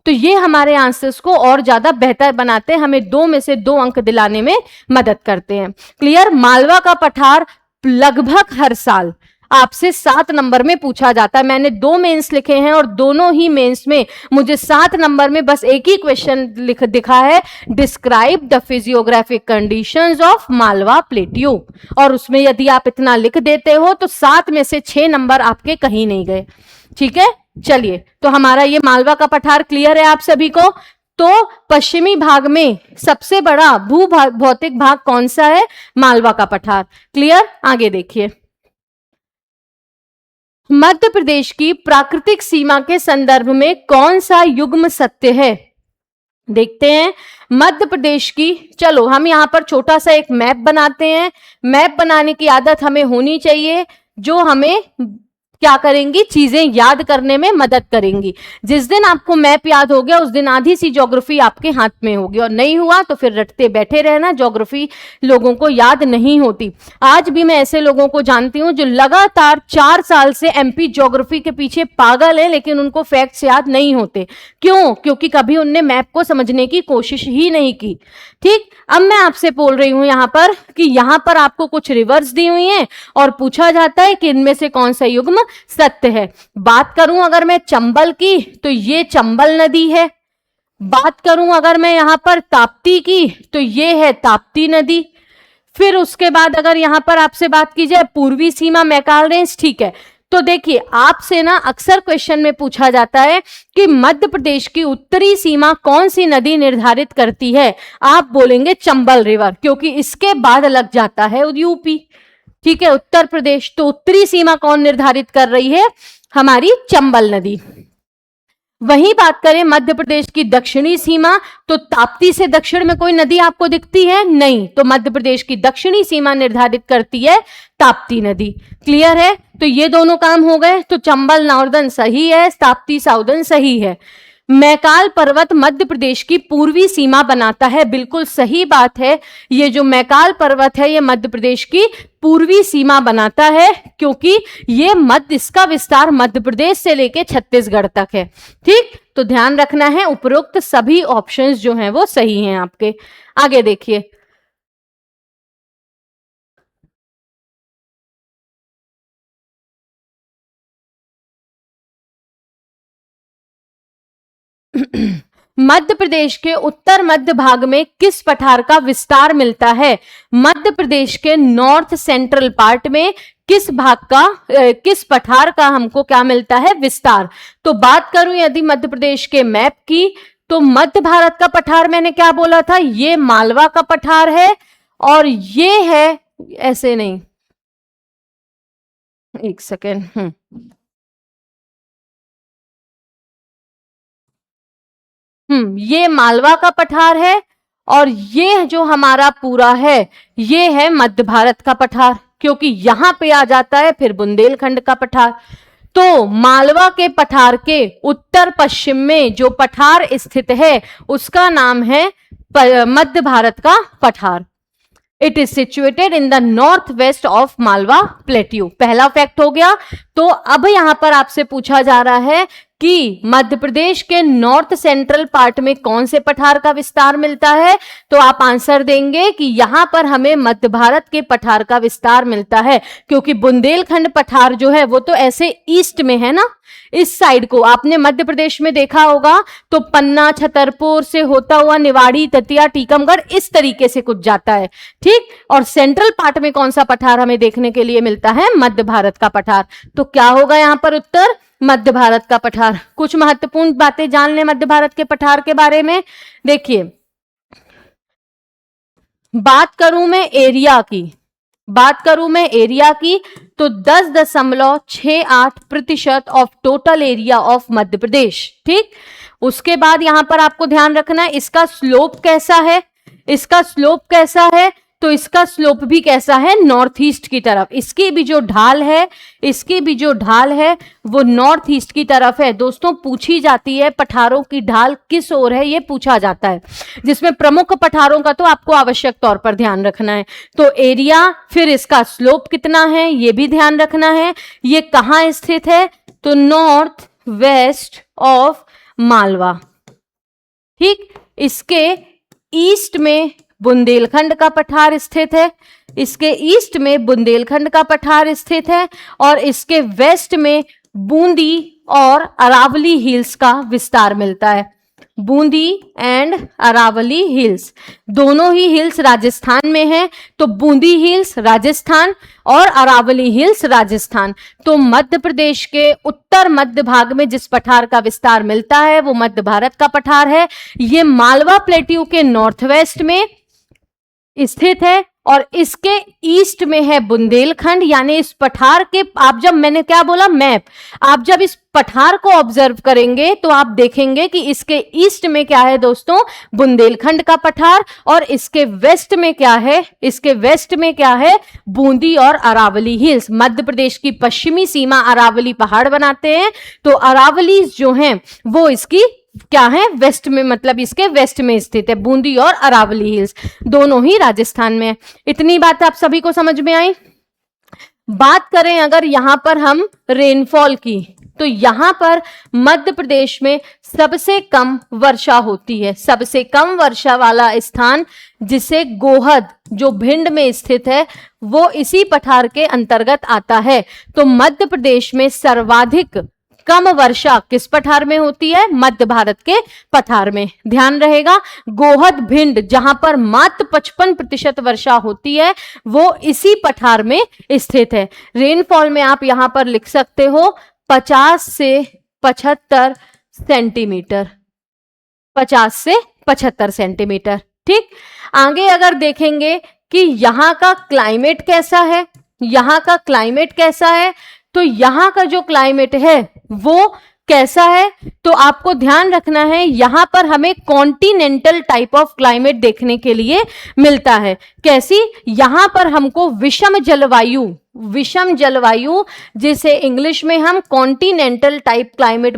तो ये हमारे आंसर्स को और ज्यादा बेहतर बनाते हैं, हमें 2 में से 2 अंक दिलाने में मदद करते हैं। क्लियर। मालवा का पठार लगभग हर साल आपसे 7 नंबर में पूछा जाता है। मैंने 2 मेंस लिखे हैं और दोनों ही मेंस में मुझे 7 नंबर में बस एक ही क्वेश्चन दिखा है, describe the physiographic conditions of Malwa plateau, और उसमें यदि आप इतना लिख देते हो तो 7 में से 6 नंबर आपके कहीं नहीं गए। ठीक है, चलिए तो हमारा ये मालवा का पठार क्लियर है आप सभी को। तो पश्चिमी भाग में सबसे बड़ा भौतिक भाग कौन सा है, मालवा का पठार। क्लियर। आगे देखिए, मध्य प्रदेश की प्राकृतिक सीमा के संदर्भ में कौन सा युग्म सत्य है, देखते हैं। मध्य प्रदेश की, चलो हम यहां पर छोटा सा एक मैप बनाते हैं। मैप बनाने की आदत हमें होनी चाहिए जो हमें क्या करेंगी, चीजें याद करने में मदद करेंगी। जिस दिन आपको मैप याद हो गया उस दिन आधी सी ज्योग्राफी आपके हाथ में होगी, और नहीं हुआ तो फिर रटते बैठे रहना, ज्योग्राफी लोगों को याद नहीं होती। आज भी मैं ऐसे लोगों को जानती हूं जो लगातार 4 साल से एमपी ज्योग्राफी के पीछे पागल है, लेकिन उनको फैक्ट्स याद नहीं होते। क्यों? क्योंकि कभी उनने मैप को समझने की कोशिश ही नहीं की। ठीक, अब मैं आपसे बोल रही हूं यहां पर कि यहां पर आपको कुछ रिवर्स दी हुई हैं और पूछा जाता है कि इनमें से कौन सा युग्म सत्य है। बात करूं अगर मैं चंबल की तो ये चंबल नदी है। बात करूं अगर मैं यहां पर ताप्ती की तो ये है ताप्ती नदी। फिर उसके बाद अगर यहां पर आपसे बात की जाए पूर्वी सीमा मैकाल रेंज, ठीक है। तो देखिए आपसे ना अक्सर क्वेश्चन में पूछा जाता है कि मध्य प्रदेश की उत्तरी सीमा कौन सी नदी निर्धारित करती है, आप बोलेंगे चंबल रिवर, क्योंकि इसके बाद लग जाता है यूपी। ठीक है, उत्तर प्रदेश। तो उत्तरी सीमा कौन निर्धारित कर रही है, हमारी चंबल नदी। वहीं बात करें मध्य प्रदेश की दक्षिणी सीमा, तो ताप्ती से दक्षिण में कोई नदी आपको दिखती है नहीं, तो मध्य प्रदेश की दक्षिणी सीमा निर्धारित करती है ताप्ती नदी। क्लियर है। तो ये दोनों काम हो गए। तो चंबल नॉर्दर्न सही है, ताप्ती साउदर्न सही है। मैकाल पर्वत मध्य प्रदेश की पूर्वी सीमा बनाता है, बिल्कुल सही बात है। ये जो मैकाल पर्वत है ये मध्य प्रदेश की पूर्वी सीमा बनाता है, क्योंकि ये इसका विस्तार मध्य प्रदेश से लेके छत्तीसगढ़ तक है। ठीक, तो ध्यान रखना है उपरोक्त सभी ऑप्शंस जो हैं वो सही हैं आपके। आगे देखिए, मध्य प्रदेश के उत्तर मध्य भाग में किस पठार का विस्तार मिलता है, मध्य प्रदेश के नॉर्थ सेंट्रल पार्ट में किस भाग का किस पठार का हमको क्या मिलता है, विस्तार। तो बात करूं यदि मध्य प्रदेश के मैप की तो मध्य भारत का पठार मैंने क्या बोला था, ये मालवा का पठार है और ये है, ऐसे नहीं, एक सेकेंड, ये मालवा का पठार है और ये जो हमारा पूरा है ये है मध्य भारत का पठार, क्योंकि यहां पे आ जाता है फिर बुंदेलखंड का पठार। तो मालवा के पठार के उत्तर पश्चिम में जो पठार स्थित है उसका नाम है मध्य भारत का पठार। It is situated in the north west of Malwa plateau. पहला फैक्ट हो गया। तो अब यहां पर आपसे पूछा जा रहा है कि मध्य प्रदेश के नॉर्थ सेंट्रल पार्ट में कौन से पठार का विस्तार मिलता है, तो आप आंसर देंगे कि यहां पर हमें मध्य भारत के पठार का विस्तार मिलता है, क्योंकि बुंदेलखंड पठार जो है वो तो ऐसे ईस्ट में है ना, इस साइड को आपने मध्य प्रदेश में देखा होगा तो पन्ना, छतरपुर से होता हुआ निवाड़ी, दतिया, टीकमगढ़ इस तरीके से कुछ जाता है, ठीक। और सेंट्रल पार्ट में कौन सा पठार हमें देखने के लिए मिलता है, मध्य भारत का पठार। तो क्या होगा यहां पर उत्तर, मध्य भारत का पठार। कुछ महत्वपूर्ण बातें जान लें मध्य भारत के पठार के बारे में। देखिए, बात करूं मैं एरिया की तो 10.68% of total area of Madhya प्रदेश, ठीक। उसके बाद यहां पर आपको ध्यान रखना है इसका स्लोप कैसा है, तो इसका स्लोप भी कैसा है, नॉर्थ ईस्ट की तरफ। इसकी भी जो ढाल है वो नॉर्थ ईस्ट की तरफ है। दोस्तों पूछी जाती है पठारों की ढाल किस ओर है, ये पूछा जाता है, जिसमें प्रमुख पठारों का तो आपको आवश्यक तौर पर ध्यान रखना है। तो एरिया, फिर इसका स्लोप कितना है ये भी ध्यान रखना है। ये कहां स्थित है, तो नॉर्थ वेस्ट ऑफ मालवा, ठीक। इसके ईस्ट में बुंदेलखंड का पठार स्थित है, और इसके वेस्ट में बूंदी और अरावली हिल्स का विस्तार मिलता है। बूंदी एंड अरावली हिल्स, दोनों ही हिल्स राजस्थान में है, तो बूंदी हिल्स राजस्थान और अरावली हिल्स राजस्थान। तो मध्य प्रदेश के उत्तर मध्य भाग में जिस पठार का विस्तार मिलता है वो मध्य भारत का पठार है। ये मालवा प्लेट्यू के नॉर्थ वेस्ट में स्थित है और इसके ईस्ट में है बुंदेलखंड। यानी इस पठार के, आप जब, मैंने क्या बोला, मैप, आप जब इस पठार को ऑब्जर्व करेंगे तो आप देखेंगे कि इसके ईस्ट में क्या है दोस्तों, बुंदेलखंड का पठार, और इसके वेस्ट में क्या है, बूंदी और अरावली हिल्स। मध्य प्रदेश की पश्चिमी सीमा अरावली पहाड़ बनाते हैं, तो अरावली जो हैं वो इसकी क्या है, वेस्ट में, मतलब इसके वेस्ट में स्थित है। बूंदी और अरावली हिल्स दोनों ही राजस्थान में है। इतनी बात आप सभी को समझ में आई। बात करें अगर यहां पर हम रेनफॉल की, तो यहां पर मध्य प्रदेश में सबसे कम वर्षा होती है। सबसे कम वर्षा वाला स्थान जिसे गोहद, जो भिंड में स्थित है, वो इसी पठार के अंतर्गत आता है। तो मध्य प्रदेश में सर्वाधिक कम वर्षा किस पठार में होती है, मध्य भारत के पठार में। ध्यान रहेगा, गोहद भिंड जहां पर मात्र 55% वर्षा होती है वो इसी पठार में स्थित है। रेनफॉल में आप यहां पर लिख सकते हो 50 से 75 सेंटीमीटर, 50 से 75 सेंटीमीटर, ठीक। आगे अगर देखेंगे कि यहां का क्लाइमेट कैसा है, तो यहां का जो क्लाइमेट है वो कैसा है, तो आपको ध्यान रखना है यहां पर हमें कॉन्टिनेंटल टाइप ऑफ क्लाइमेट देखने के लिए मिलता है। कैसी, यहां पर हमको विषम जलवायु जिसे इंग्लिश में हम कॉन्टिनेंटल टाइप क्लाइमेट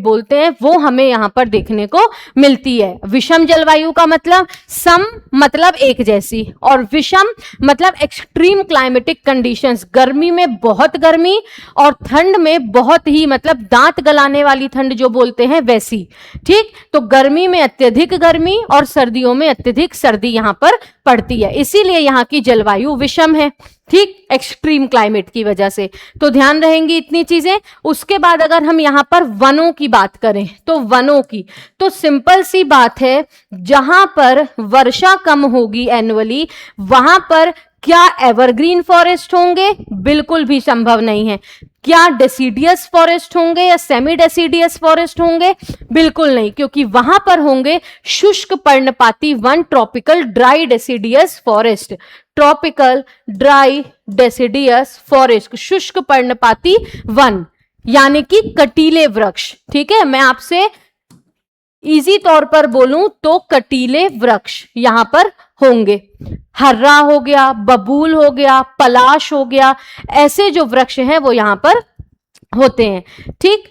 बोलते हैं, वो हमें यहां पर देखने को मिलती है। विषम जलवायु का मतलब सम मतलब एक जैसी, और विषम मतलब एक्सट्रीम क्लाइमेटिक कंडीशंस, गर्मी में बहुत गर्मी और ठंड में बहुत ही, मतलब दांत गलाने वाली ठंड जो बोलते हैं वैसी, ठीक। तो गर्मी में अत्यधिक गर्मी और सर्दियों में अत्यधिक सर्दी यहां पर पड़ती है, इसीलिए यहाँ की जलवायु विषम है, ठीक, एक्सट्रीम क्लाइमेट की वजह से। तो ध्यान रहेंगी इतनी चीजें। उसके बाद अगर हम यहाँ पर वनों की बात करें, तो वनों की तो सिंपल सी बात है, जहां पर वर्षा कम होगी एनुअली, वहां पर क्या एवरग्रीन फॉरेस्ट होंगे? बिल्कुल भी संभव नहीं है। क्या डेसिडियस फॉरेस्ट होंगे या सेमी डेसिडियस फॉरेस्ट होंगे? बिल्कुल नहीं, क्योंकि वहां पर होंगे शुष्क पर्णपाती one, tropical dry deciduous forest. Tropical dry deciduous forest, शुष्क पर्णपाती वन यानी कि कटीले वृक्ष। ठीक है, मैं आपसे इजी तौर पर बोलूं तो कटीले वृक्ष यहां पर होंगे। हर्रा हो गया, बबूल हो गया, पलाश हो गया, ऐसे जो वृक्ष हैं वो यहां पर होते हैं। ठीक,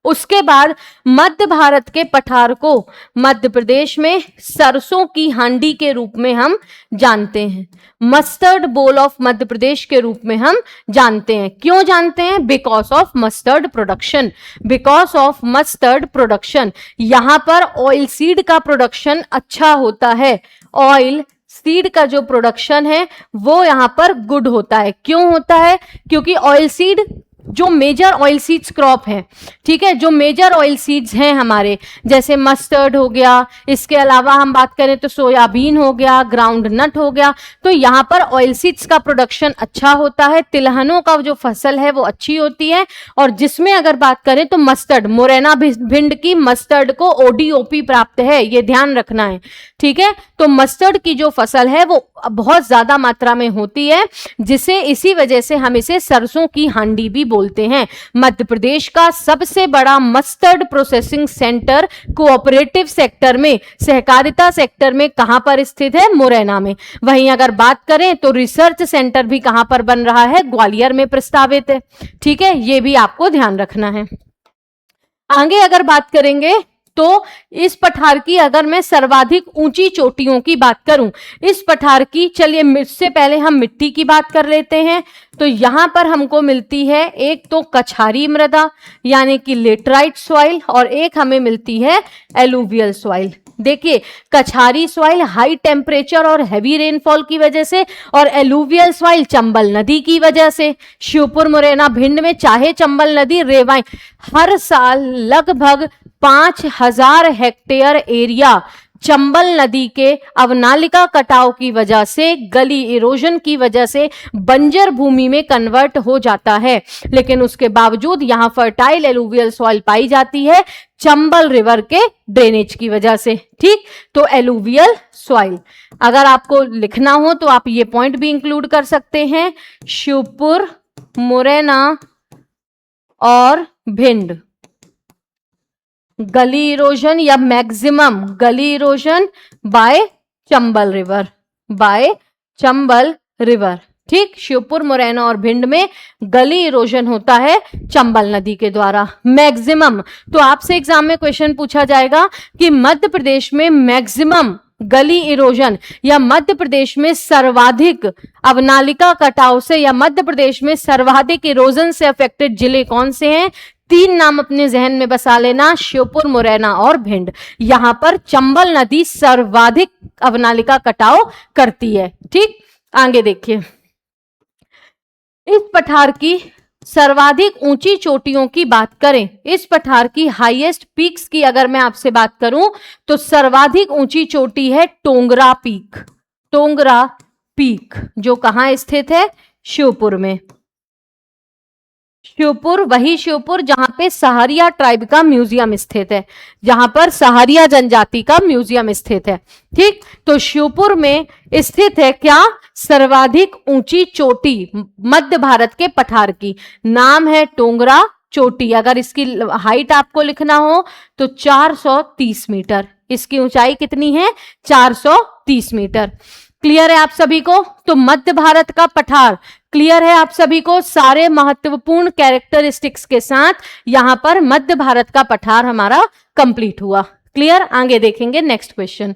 उसके बाद मध्य भारत के पठार को मध्य प्रदेश में सरसों की हांडी के रूप में हम जानते हैं। Mustard bowl of Madhya Pradesh के रूप में हम जानते हैं। क्यों जानते हैं? Because of mustard production. Because of mustard production, यहां पर ऑयल सीड का प्रोडक्शन अच्छा होता है। ऑयल सीड का जो प्रोडक्शन है वो यहां पर गुड होता है। क्यों होता है? क्योंकि ऑयल सीड जो मेजर ऑयल सीड्स क्रॉप है, ठीक है, जो मेजर ऑयल सीड्स हैं हमारे, जैसे मस्टर्ड हो गया, इसके अलावा हम बात करें तो सोयाबीन हो गया, ग्राउंड नट हो गया, तो यहाँ पर ऑयल सीड्स का प्रोडक्शन अच्छा होता है। तिलहनों का जो फसल है वो अच्छी होती है। और जिसमें अगर बात करें तो मस्टर्ड, मुरैना भिंड की मस्टर्ड को ओडीओपी प्राप्त है, ये ध्यान रखना है। ठीक है, तो मस्टर्ड की जो फसल है वो बहुत ज्यादा मात्रा में होती है, जिसे इसी वजह से हम इसे सरसों की हांडी भी बोलते हैं। मध्य प्रदेश का सबसे बड़ा mustard processing centre cooperative sector में, सहकारिता सेक्टर में कहां पर स्थित है? मुरैना में। वहीं अगर बात करें तो रिसर्च सेंटर भी कहां पर बन रहा है? ग्वालियर में प्रस्तावित है। ठीक है, यह भी आपको ध्यान रखना है। आगे अगर बात करेंगे तो इस पठार की अगर मैं सर्वाधिक ऊंची चोटियों की बात करूं, इस पठार की, चलिए इससे पहले हम मिट्टी की बात कर लेते हैं। तो यहां पर हमको मिलती है एक तो कछारी मृदा यानी कि लेटराइट सॉइल, और एक हमें मिलती है एलुवियल सॉइल। देखिए, कछारी सॉइल हाई टेम्परेचर और हैवी रेनफॉल की वजह से, और एलुवियल सॉइल चंबल नदी की वजह से। श्योपुर, मुरैना, भिंड में चाहे चंबल नदी रेवाएं, हर साल लगभग 5000 हेक्टेयर एरिया चंबल नदी के अवनालिका कटाव की वजह से, गली इरोजन की वजह से बंजर भूमि में कन्वर्ट हो जाता है। लेकिन उसके बावजूद यहां फर्टाइल एलुवियल सॉइल पाई जाती है चंबल रिवर के ड्रेनेज की वजह से। ठीक, तो एलुवियल सॉइल अगर आपको लिखना हो तो आप ये पॉइंट भी इंक्लूड कर सकते हैं, श्योपुर, मुरैना और भिंड। गली इरोजन या maximum gully erosion by Chambal river, by Chambal river. ठीक, श्योपुर, मुरैना और भिंड में गली इरोजन होता है चंबल नदी के द्वारा। मैक्सिमम, तो आपसे एग्जाम में क्वेश्चन पूछा जाएगा कि मध्य प्रदेश में मैक्सिमम गली इरोजन या मध्य प्रदेश में सर्वाधिक अवनालिका कटाव से या मध्य प्रदेश में सर्वाधिक इरोजन से अफेक्टेड जिले कौन से हैं? 3 नाम अपने जहन में बसा लेना, श्योपुर, मुरैना और भिंड। यहां पर चंबल नदी सर्वाधिक अवनालिका कटाव करती है। ठीक, आगे देखिए, इस पठार की सर्वाधिक ऊंची चोटियों की बात करें, इस पठार की हाईएस्ट पीक्स की अगर मैं आपसे बात करूं तो सर्वाधिक ऊंची चोटी है टोंगरा पीक। टोंगरा पीक जो कहां स्थित है? श्योपुर में। श्योपुर, वही श्योपुर जहां पे सहारिया ट्राइब का म्यूजियम स्थित है, जहां पर सहारिया जनजाति का म्यूजियम स्थित है। ठीक, तो श्योपुर में स्थित है क्या? सर्वाधिक ऊंची चोटी मध्य भारत के पठार की, नाम है टोंगरा चोटी। अगर इसकी हाइट आपको लिखना हो तो 430 मीटर, इसकी ऊंचाई कितनी है? 430 मीटर। क्लियर है आप सभी को? तो मध्य भारत का पठार क्लियर है आप सभी को? सारे महत्वपूर्ण कैरेक्टरिस्टिक्स के साथ यहां पर मध्य भारत का पठार हमारा कंप्लीट हुआ। क्लियर? आगे देखेंगे नेक्स्ट क्वेश्चन।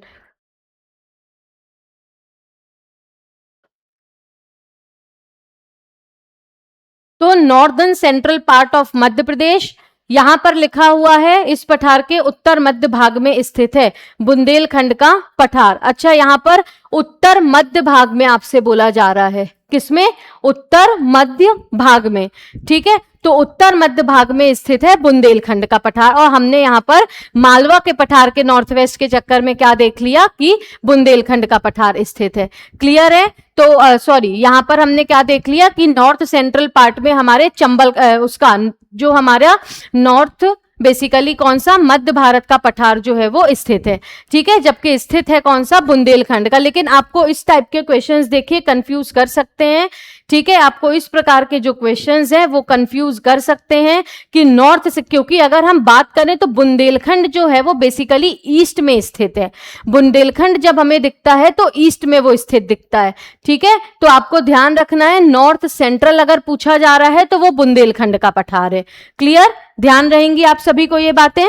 तो northern central part of Madhya प्रदेश यहां पर लिखा हुआ है, इस पठार के उत्तर मध्य भाग में स्थित है बुंदेलखंड का पठार। अच्छा, यहां पर उत्तर मध्य भाग में आपसे बोला जा रहा है, किसमें? उत्तर मध्य भाग में। ठीक है, तो उत्तर मध्य भाग में स्थित है बुंदेलखंड का पठार। और हमने यहाँ पर मालवा के पठार के नॉर्थ वेस्ट के चक्कर में क्या देख लिया कि बुंदेलखंड का पठार स्थित है। क्लियर है? तो सॉरी, यहाँ पर हमने क्या देख लिया कि नॉर्थ सेंट्रल पार्ट में हमारे चंबल उसका जो हमारा नॉर्थ बेसिकली कौन सा? मध्य भारत का पठार जो है वो स्थित है। ठीक है, जबकि स्थित है कौन सा? बुंदेलखंड का। लेकिन आपको इस टाइप के क्वेश्चंस देखिए कंफ्यूज कर सकते हैं। ठीक है, आपको इस प्रकार के जो क्वेश्चंस हैं वो कंफ्यूज कर सकते हैं कि नॉर्थ से, क्योंकि अगर हम बात करें तो बुंदेलखंड जो है वो बेसिकली ईस्ट में स्थित है। बुंदेलखंड जब हमें दिखता है तो ईस्ट में वो स्थित दिखता है। ठीक है, तो आपको ध्यान रखना है नॉर्थ सेंट्रल अगर पूछा जा रहा है तो वो बुंदेलखंड का पठार है। क्लियर? ध्यान रहेंगी आप सभी को ये बातें।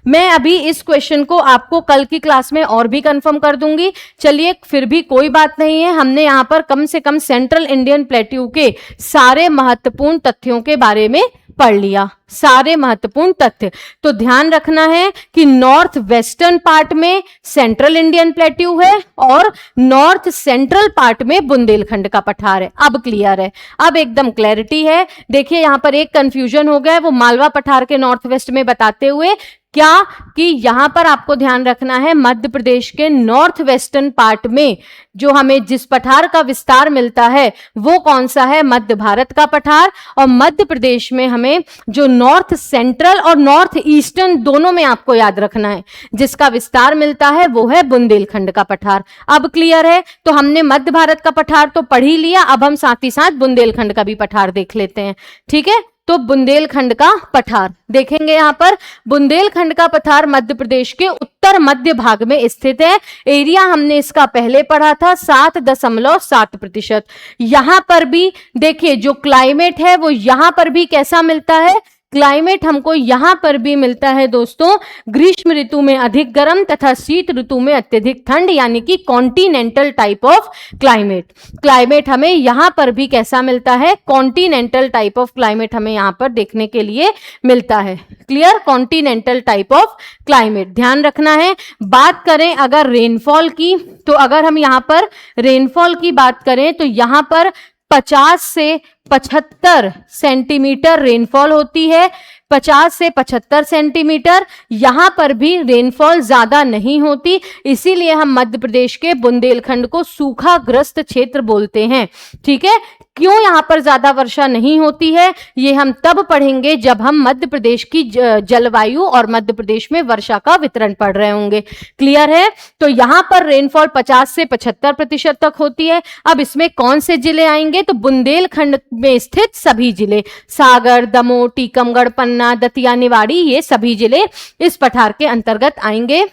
मैं अभी इस क्वेश्चन को आपको कल की क्लास में और भी कंफर्म कर दूंगी। चलिए, फिर भी कोई बात नहीं है, हमने यहां पर कम से कम सेंट्रल इंडियन प्लेट्यू के सारे महत्वपूर्ण तथ्यों के बारे में पढ़ लिया, सारे महत्वपूर्ण तथ्य। तो ध्यान रखना है कि नॉर्थ वेस्टर्न पार्ट में सेंट्रल इंडियन प्लेट्यू है और नॉर्थ सेंट्रल पार्ट में बुंदेलखंड का पठार है। अब क्लियर है, अब एकदम क्लैरिटी है। देखिए यहां पर एक कंफ्यूजन हो गया है, वो मालवा पठार के नॉर्थ वेस्ट में बताते हुए क्या कि यहां पर आपको ध्यान रखना है मध्य प्रदेश के नॉर्थ वेस्टर्न पार्ट में जो हमें जिस पठार का विस्तार मिलता है वो कौन सा है? मध्य भारत का पठार। और मध्य प्रदेश में हमें जो नॉर्थ सेंट्रल और नॉर्थ ईस्टर्न दोनों में आपको याद रखना है जिसका विस्तार मिलता है वो है बुंदेलखंड का पठार। अब क्लियर है? तो हमने मध्य भारत का पठार तो पढ़ ही लिया, अब हम साथ ही साथ बुंदेलखंड का भी पठार देख लेते हैं। ठीक है, तो बुंदेलखंड का पठार देखेंगे। यहां पर बुंदेलखंड का पठार मध्य प्रदेश के उत्तर मध्य भाग में स्थित है। एरिया हमने इसका पहले पढ़ा था 7.7%। यहां पर भी देखिए जो क्लाइमेट है वो यहां पर भी कैसा मिलता है? क्लाइमेट हमको यहां पर भी मिलता है दोस्तों, ग्रीष्म ऋतु में अधिक गर्म तथा शीत ऋतु में अत्यधिक ठंड, यानी कि continental type of climate. Climate हमें यहां पर भी कैसा मिलता है? कॉन्टिनेंटल टाइप ऑफ क्लाइमेट हमें यहां पर देखने के लिए मिलता है। Clear? Continental type of climate ध्यान रखना है। बात करें अगर रेनफॉल की, तो अगर हम यहां पर रेनफॉल की बात करें तो यहां पर 50 से 75 सेंटीमीटर रेनफॉल होती है। 50 से 75 सेंटीमीटर। यहां पर भी रेनफॉल ज्यादा नहीं होती, इसीलिए हम मध्य प्रदेश के बुंदेलखंड को सूखाग्रस्त क्षेत्र बोलते हैं। ठीक है, क्यों यहां पर ज्यादा वर्षा नहीं होती है ये हम तब पढ़ेंगे जब हम मध्य प्रदेश की जलवायु और मध्य प्रदेश में वर्षा का वितरण पढ़ रहे होंगे। क्लियर है? तो यहां पर रेनफॉल 50 से 75% तक होती है। अब इसमें कौन से जिले आएंगे? तो बुंदेलखंड में स्थित सभी जिले, सागर, दमोह, टीकमगढ़, पन्ना, दतिया, निवाड़ी, ये सभी जिले इस पठार के अंतर्गत आएंगे।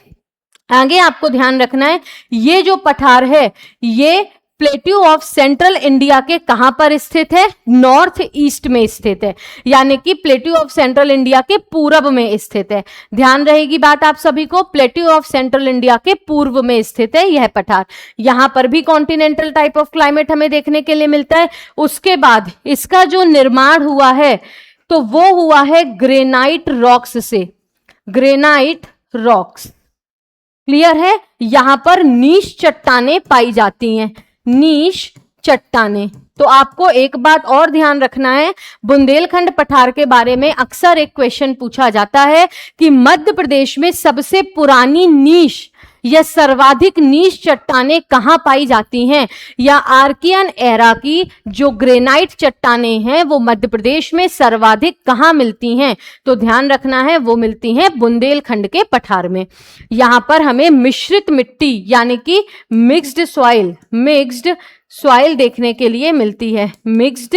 आगे आपको ध्यान रखना है ये जो पठार है ये प्लेट्यू ऑफ सेंट्रल इंडिया के कहां पर स्थित है? नॉर्थ ईस्ट में स्थित है, यानी कि प्लेट्यू ऑफ सेंट्रल इंडिया के पूर्व में स्थित है। ध्यान रहेगी बात आप सभी को, प्लेट्यू ऑफ सेंट्रल इंडिया के पूर्व में स्थित है यह पठार। यहां पर भी कॉन्टिनेंटल टाइप ऑफ क्लाइमेट हमें देखने के लिए मिलता है। उसके बाद इसका जो निर्माण हुआ है तो वो हुआ है ग्रेनाइट रॉक्स से, ग्रेनाइट रॉक्स। क्लियर है? यहां पर नीच चट्टानें पाई जाती हैं, नीच चट्टानें। तो आपको एक बात और ध्यान रखना है, बुंदेलखंड पठार के बारे में अक्सर एक क्वेश्चन पूछा जाता है कि मध्य प्रदेश में सबसे पुरानी नीच या सर्वाधिक नीच चट्टानें कहां पाई जाती हैं, या आर्कियन एरा की जो ग्रेनाइट चट्टानें हैं वो मध्य प्रदेश में सर्वाधिक कहां मिलती हैं? तो ध्यान रखना है वो मिलती हैं बुंदेलखंड के पठार में। यहां पर हमें मिश्रित मिट्टी यानी कि मिक्स्ड सॉइल देखने के लिए मिलती है, मिक्स्ड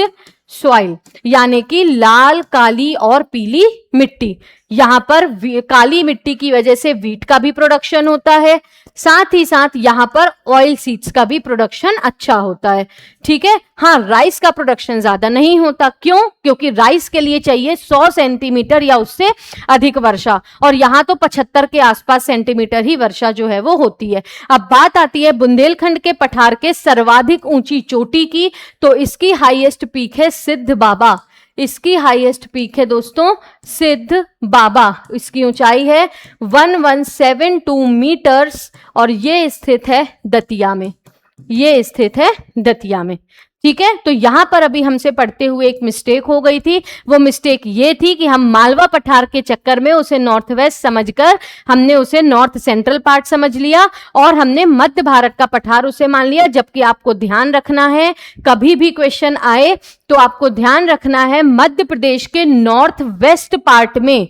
सॉइल यानी कि लाल, काली और पीली मिट्टी। यहां पर काली मिट्टी की वजह से वीट का भी प्रोडक्शन होता है, साथ ही साथ यहां पर ऑयल सीड्स का भी प्रोडक्शन अच्छा होता है। ठीक है, हाँ राइस का प्रोडक्शन ज्यादा नहीं होता। क्यों? क्योंकि राइस के लिए चाहिए 100 सेंटीमीटर या उससे अधिक वर्षा, और यहां तो 75 के आसपास सेंटीमीटर ही वर्षा जो है वो होती है। अब बात आती है बुंदेलखंड के पठार के सर्वाधिक ऊंची चोटी की, तो इसकी हाईएस्ट पीक है सिद्ध बाबा। इसकी हाईएस्ट पीक है दोस्तों सिद्ध बाबा, इसकी ऊंचाई है 1172 मीटर्स और ये स्थित है दतिया में, ये स्थित है दतिया में। ठीक है, तो यहां पर अभी हमसे पढ़ते हुए एक मिस्टेक हो गई थी। वो मिस्टेक ये थी कि हम मालवा पठार के चक्कर में उसे नॉर्थ वेस्ट समझकर हमने उसे नॉर्थ सेंट्रल पार्ट समझ लिया और हमने मध्य भारत का पठार उसे मान लिया। जबकि आपको ध्यान रखना है, कभी भी क्वेश्चन आए तो आपको ध्यान रखना है मध्य प्रदेश के नॉर्थ वेस्ट पार्ट में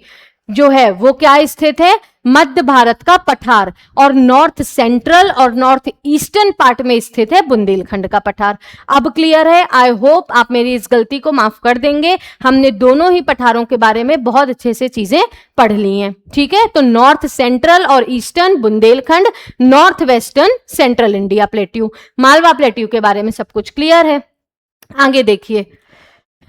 जो है वो क्या स्थित है, मध्य भारत का पठार, और नॉर्थ सेंट्रल और नॉर्थ ईस्टर्न पार्ट में स्थित है बुंदेलखंड का पठार। अब क्लियर है? आई होप आप मेरी इस गलती को माफ कर देंगे। हमने दोनों ही पठारों के बारे में बहुत अच्छे से चीजें पढ़ ली हैं। ठीक है, तो नॉर्थ सेंट्रल और eastern Bundelkhand, north western central India plateau, Malwa plateau के बारे में सब कुछ क्लियर है। आगे देखिए,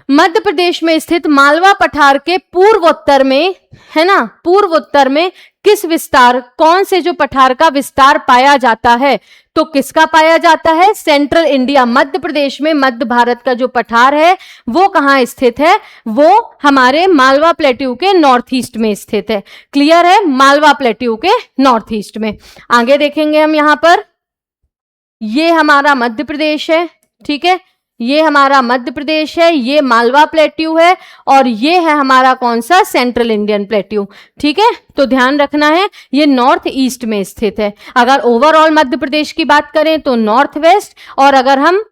मध्य प्रदेश में स्थित मालवा पठार के पूर्वोत्तर में, है ना, पूर्वोत्तर में किस विस्तार, कौन से जो पठार का विस्तार पाया जाता है? तो किसका पाया जाता है? सेंट्रल इंडिया, मध्य प्रदेश में मध्य भारत का जो पठार है वो कहां स्थित है? वो हमारे मालवा प्लेट्यू के नॉर्थ ईस्ट में स्थित है। क्लियर है? मालवा प्लेट्यू के नॉर्थ ईस्ट में। आगे देखेंगे हम यहां पर, ये हमारा मध्य प्रदेश है। ठीक है, ये हमारा मध्य प्रदेश है, ये मालवा प्लेट्यू है, और ये है हमारा कौन सा? Central Indian plateau. ठीक है, तो ध्यान रखना है ये नॉर्थ ईस्ट में स्थित है। अगर ओवरऑल मध्य प्रदेश की बात करें तो नॉर्थ वेस्ट, और अगर हम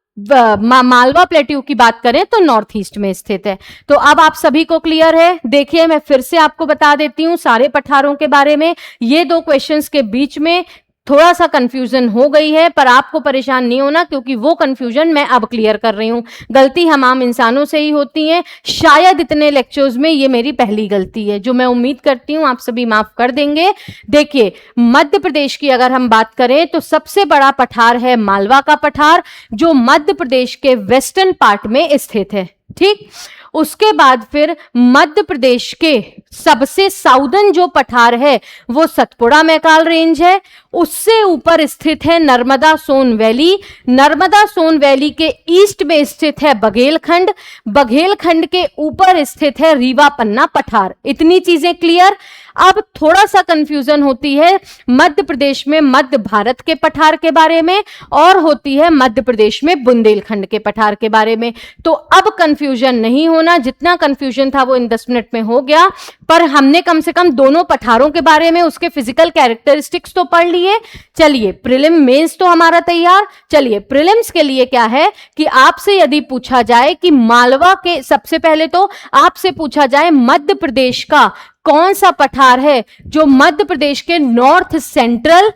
मालवा प्लेट्यू की बात करें तो नॉर्थ ईस्ट में स्थित है। तो अब आप सभी को क्लियर है? देखिए, मैं फिर से आपको बता देती हूं सारे पठारों के बारे में। ये दो क्वेश्चंस के बीच में थोड़ा सा कंफ्यूजन हो गई है, पर आपको परेशान नहीं होना, क्योंकि वो कंफ्यूजन मैं अब क्लियर कर रही हूं। गलती हम आम इंसानों से ही होती है, शायद इतने लेक्चर्स में ये मेरी पहली गलती है, जो मैं उम्मीद करती हूं आप सभी माफ कर देंगे। देखिए, मध्य प्रदेश की अगर हम बात करें तो सबसे बड़ा पठार है मालवा का पठार, जो मध्य प्रदेश के वेस्टर्न पार्ट में स्थित है। ठीक, उसके बाद फिर मध्य प्रदेश के सबसे साउदर्न जो पठार है वो सतपुड़ा मैकाल रेंज है। उससे ऊपर स्थित है नर्मदा सोन वैली। नर्मदा सोन वैली के ईस्ट में स्थित है बघेलखंड। बघेलखंड के ऊपर स्थित है रीवा पन्ना पठार। इतनी चीजें क्लियर? अब थोड़ा सा कंफ्यूजन होती है मध्य प्रदेश में मध्य भारत के पठार के बारे में, और होती है मध्य प्रदेश में बुंदेलखंड के पठार के बारे में। तो अब कंफ्यूजन नहीं होना, जितना कंफ्यूजन था वो इन 10 मिनट में हो गया, पर हमने कम से कम दोनों पठारों के बारे में उसके फिजिकल कैरेक्टरिस्टिक्स तो पढ़ लिए। चलिए, प्रीलिम मेंस तो हमारा तैयार। चलिए, प्रीलिम्स के लिए क्या है कि आपसे यदि पूछा जाए कि मालवा के, सबसे पहले तो आपसे पूछा जाए मध्य प्रदेश का कौन सा पठार है जो मध्य प्रदेश के नॉर्थ सेंट्रल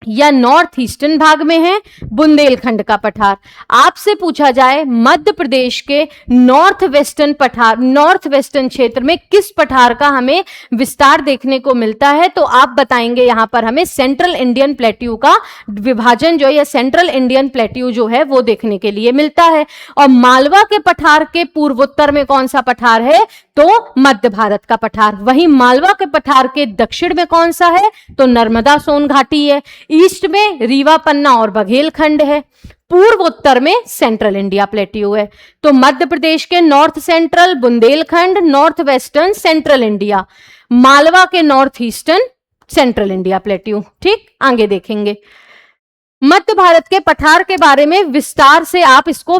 या नॉर्थ ईस्टर्न भाग में है? बुंदेलखंड का पठार। आपसे पूछा जाए मध्य प्रदेश के नॉर्थ वेस्टर्न पठार, नॉर्थ वेस्टर्न क्षेत्र में किस पठार का हमें विस्तार देखने को मिलता है, तो आप बताएंगे यहां पर हमें सेंट्रल इंडियन प्लेट्यू का विभाजन जो है, या सेंट्रल इंडियन प्लेट्यू जो है वो देखने के लिए मिलता है। और मालवा के पठार के पूर्वोत्तर में कौन सा पठार है? तो मध्य भारत का पठार। वहीं मालवा के पठार के दक्षिण में कौन सा है? तो नर्मदा सोन घाटी है। ईस्ट में रीवा पन्ना और बघेलखंड है। पूर्वोत्तर में सेंट्रल इंडिया प्लेट्यू है। तो मध्य प्रदेश के north central Bundelkhand, north western central India, Malwa के north eastern central India plateau. ठीक, आगे देखेंगे मध्य भारत के पठार के बारे में विस्तार से आप इसको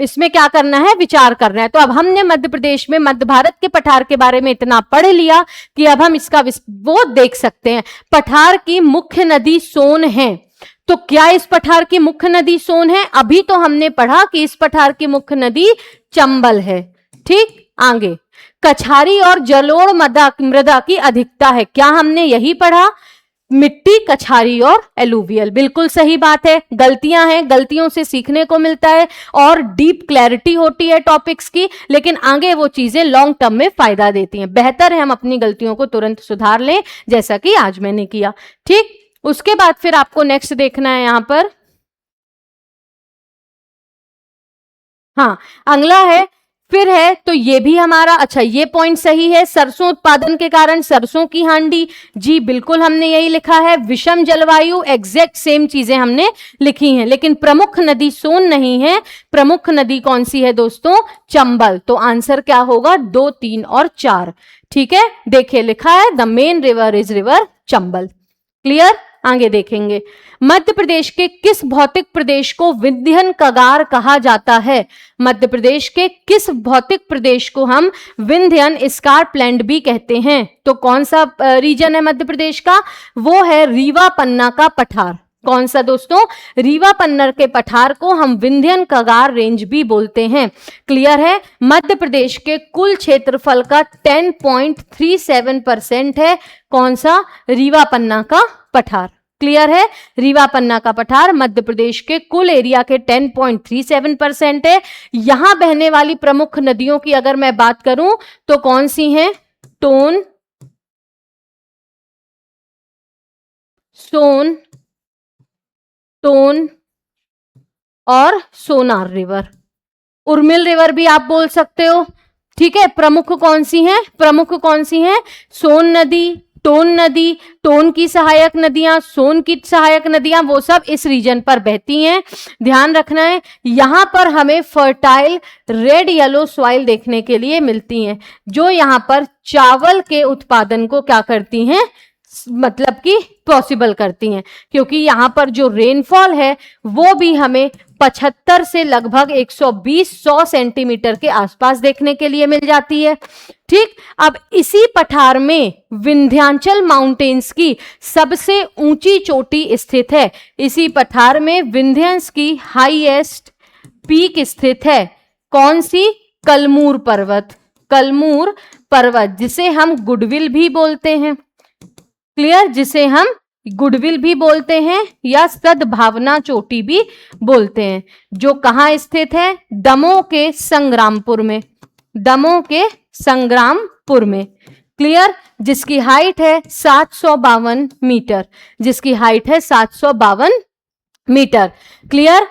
इसमें क्या करना है? विचार करना है। तो अब हमने मध्य प्रदेश में मध्य भारत के पठार के बारे में इतना पढ़ लिया कि अब हम इसका वो देख सकते हैं। पठार की मुख्य नदी सोन है। तो क्या इस पठार की मुख्य नदी सोन है? अभी तो हमने पढ़ा कि इस पठार की मुख्य नदी चंबल है। ठीक, आगे कछारी और जलोढ़ मृदा की अधिकता है। क्या हमने यही पढ़ा? मिट्टी, कछारी और एलुवियल। बिल्कुल सही बात है। गलतियां हैं, गलतियों से सीखने को मिलता है और डीप क्लैरिटी होती है टॉपिक्स की, लेकिन आगे वो चीजें लॉन्ग टर्म में फायदा देती हैं। बेहतर है हम अपनी गलतियों को तुरंत सुधार लें, जैसा कि आज मैंने किया। ठीक, उसके बाद फिर आपको नेक्स्ट देखना है यहां पर, हाँ अगला है फिर है, तो ये भी हमारा, अच्छा ये पॉइंट सही है। सरसों उत्पादन के कारण सरसों की हांडी, जी बिल्कुल हमने यही लिखा है। विषम जलवायु, एग्जैक्ट सेम चीजें हमने लिखी हैं, लेकिन प्रमुख नदी सोन नहीं है। प्रमुख नदी कौन सी है दोस्तों? चंबल। तो आंसर क्या होगा? 2, 3 और 4। ठीक है, देखिए लिखा है the main river is river Chambal. Clear? आगे देखेंगे, मध्य प्रदेश के किस भौतिक प्रदेश को विंध्यन कगार कहा जाता है? मध्य प्रदेश के किस भौतिक प्रदेश को हम विंध्यन स्कारप्लैंड भी कहते हैं? तो कौन सा रीजन है मध्य प्रदेश का? वो है रीवा पन्ना का पठार। कौन सा दोस्तों? रीवा पन्ना के पठार को हम विंध्यन कगार रेंज भी बोलते हैं। क्लियर है? मध्य प्रदेश के कुल क्षेत्रफल का 10.37% है कौन सा? रीवा पन्ना का पठार। क्लियर है? रीवा पन्ना का पठार मध्य प्रदेश के कुल एरिया के 10.37% है। यहां बहने वाली प्रमुख नदियों की अगर मैं बात करूं तो कौन सी हैं? टोन, सोन, टोन और सोनार रिवर। उर्मिल रिवर भी आप बोल सकते हो। ठीक है, प्रमुख कौन सी हैं? प्रमुख कौन सी हैं? सोन नदी, टोन नदी, टोन की सहायक नदियां, सोन की सहायक नदियां, वो सब इस रीजन पर बहती हैं। ध्यान रखना है, यहां पर हमें फर्टाइल रेड येलो सॉइल देखने के लिए मिलती हैं, जो यहां पर चावल के उत्पादन को क्या करती हैं? मतलब कि पॉसिबल करती हैं, क्योंकि यहां पर जो रेनफॉल है वो भी हमें 75 से लगभग 120-100 सेंटीमीटर के आसपास देखने के लिए मिल जाती है। ठीक, अब इसी पठार में विंध्याचल माउंटेन्स की सबसे ऊंची चोटी स्थित है। इसी पठार में विंध्यंस की हाईएस्ट पीक स्थित है। कौन सी? कलमूर पर्वत। कलमूर पर्वत, जिसे हम गुडविल भी बोलते हैं। क्लियर? जिसे हम गुडविल भी बोलते हैं या सद्भावना चोटी भी बोलते हैं, जो कहां स्थित है? दमोह के संग्रामपुर में। दमोह के संग्रामपुर में। क्लियर? जिसकी हाइट है 752 मीटर। जिसकी हाइट है 752 मीटर। क्लियर?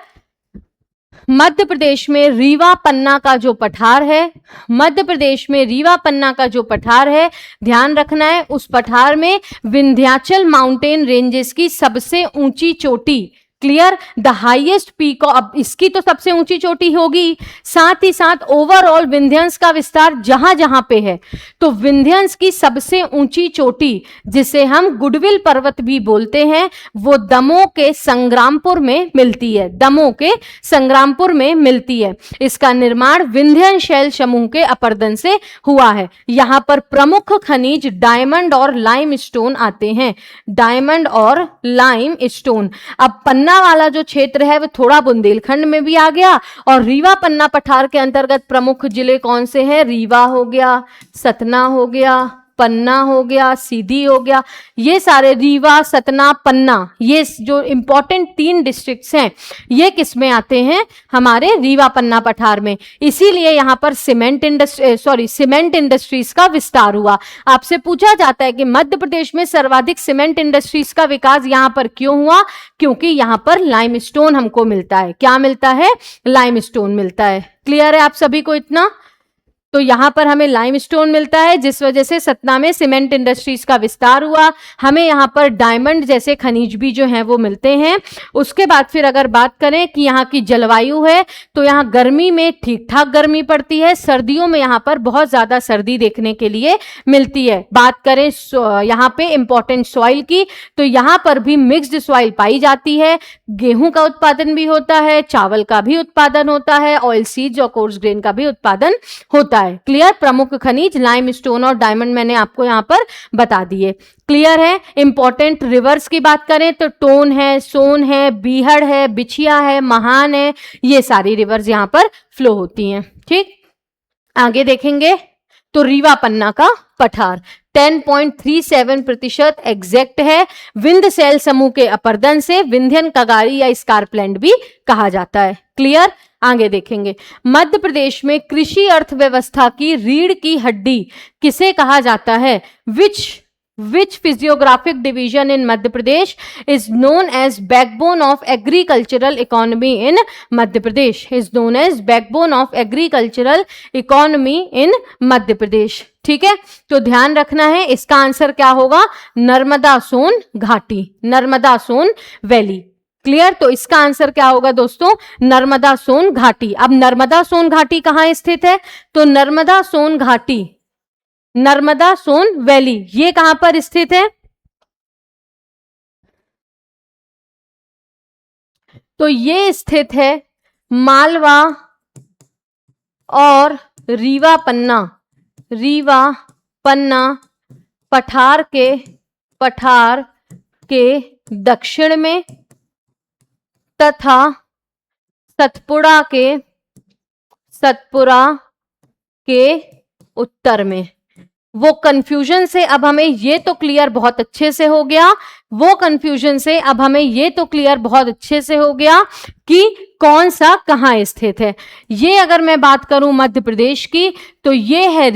मध्य प्रदेश में रीवा पन्ना का जो पठार है, मध्य प्रदेश में रीवा पन्ना का जो पठार है, ध्यान रखना है, उस पठार में विंध्याचल माउंटेन रेंजेस की सबसे ऊंची चोटी, क्लियर, द हाईएस्ट पीक, अब इसकी तो सबसे ऊंची चोटी होगी, साथ ही साथ ओवरऑल विंध्यंस का विस्तार जहां जहां पे है, तो विंध्यंस की सबसे ऊंची चोटी जिसे हम गुडविल पर्वत भी बोलते हैं, वो दमोह के संग्रामपुर में मिलती है। दमोह के संग्रामपुर में मिलती है। इसका निर्माण विंध्यन शैल समूह के अपरदन से हुआ है। यहां पर प्रमुख खनिज डायमंड और लाइम स्टोन आते हैं। डायमंड और लाइम स्टोन। अब पन्ना वाला जो क्षेत्र है वो थोड़ा बुंदेलखंड में भी आ गया, और रीवा पन्ना पठार के अंतर्गत प्रमुख जिले कौन से हैं? रीवा हो गया, सतना हो गया, पन्ना हो गया, सीधी हो गया, ये सारे रीवा, सतना, पन्ना, ये जो इंपॉर्टेंट 3 डिस्ट्रिक्ट्स हैं, ये किस में आते हैं? हमारे रीवा पन्ना पठार में। इसीलिए यहां पर सीमेंट इंडस्ट्रीज का विस्तार हुआ। आपसे पूछा जाता है कि मध्य प्रदेश में सर्वाधिक सीमेंट इंडस्ट्रीज का विकास यहां पर क्यों हुआ? क्योंकि यहां पर लाइमस्टोन हमको मिलता है। क्या मिलता है? लाइमस्टोन मिलता है। क्लियर है आप सभी को इतना? तो यहां पर हमें लाइमस्टोन मिलता है, जिस वजह से सतना में सीमेंट इंडस्ट्रीज का विस्तार हुआ। हमें यहां पर डायमंड जैसे खनिज भी जो हैं वो मिलते हैं। उसके बाद फिर अगर बात करें कि यहाँ की जलवायु है, तो यहाँ गर्मी में ठीक ठाक गर्मी पड़ती है, सर्दियों में यहाँ पर बहुत ज्यादा सर्दी देखने के लिए मिलती है। बात करें यहाँ पे इंपॉर्टेंट सॉइल की, तो यहाँ पर भी मिक्स्ड सॉइल पाई जाती है। गेहूं का उत्पादन भी होता है, चावल का भी उत्पादन होता है, ऑयल सीड्स और कोर्स ग्रेन का भी उत्पादन होता है। क्लियर? प्रमुख खनिज लाइमस्टोन और डायमंड मैंने आपको यहां पर बता दिए। क्लियर है? इंपॉर्टेंट रिवर्स की बात करें तो टोन है, सोन है, बीहड़ है, बिछिया है, महान है, ये सारी रिवर्स यहां पर फ्लो होती हैं। ठीक, आगे देखेंगे तो रीवा पन्ना का पठार 10.37% एग्जैक्ट है। विंध्य शैल समूह के अपर्दन से विंध्यन कगारी या स्कारप्लैंड भी कहा जाता है। क्लियर? आगे देखेंगे, मध्य प्रदेश में कृषि अर्थव्यवस्था की रीढ़ की हड्डी किसे कहा जाता है? Which physiographic division in Madhya Pradesh is known as backbone of agricultural economy in Madhya Pradesh? Is known as backbone of agricultural economy in Madhya Pradesh. ठीक है, तो ध्यान रखना है, इसका आंसर क्या होगा? नर्मदा सोन घाटी, नर्मदा सोन वैली। क्लियर? तो इसका आंसर क्या होगा दोस्तों? नर्मदा सोन घाटी। अब नर्मदा सोन घाटी कहां स्थित है? तो नर्मदा सोन घाटी, नर्मदा सोन वैली, ये कहां पर स्थित है? तो ये स्थित है मालवा और रीवा पन्ना पठार के दक्षिण में तथा सतपुड़ा के उत्तर में। वो कंफ्यूजन से अब हमें ये तो क्लियर बहुत अच्छे से हो गया कि कौन सा कहाँ स्थित है। ये अगर मैं बात करूं मध्य प्रदेश की तो ये है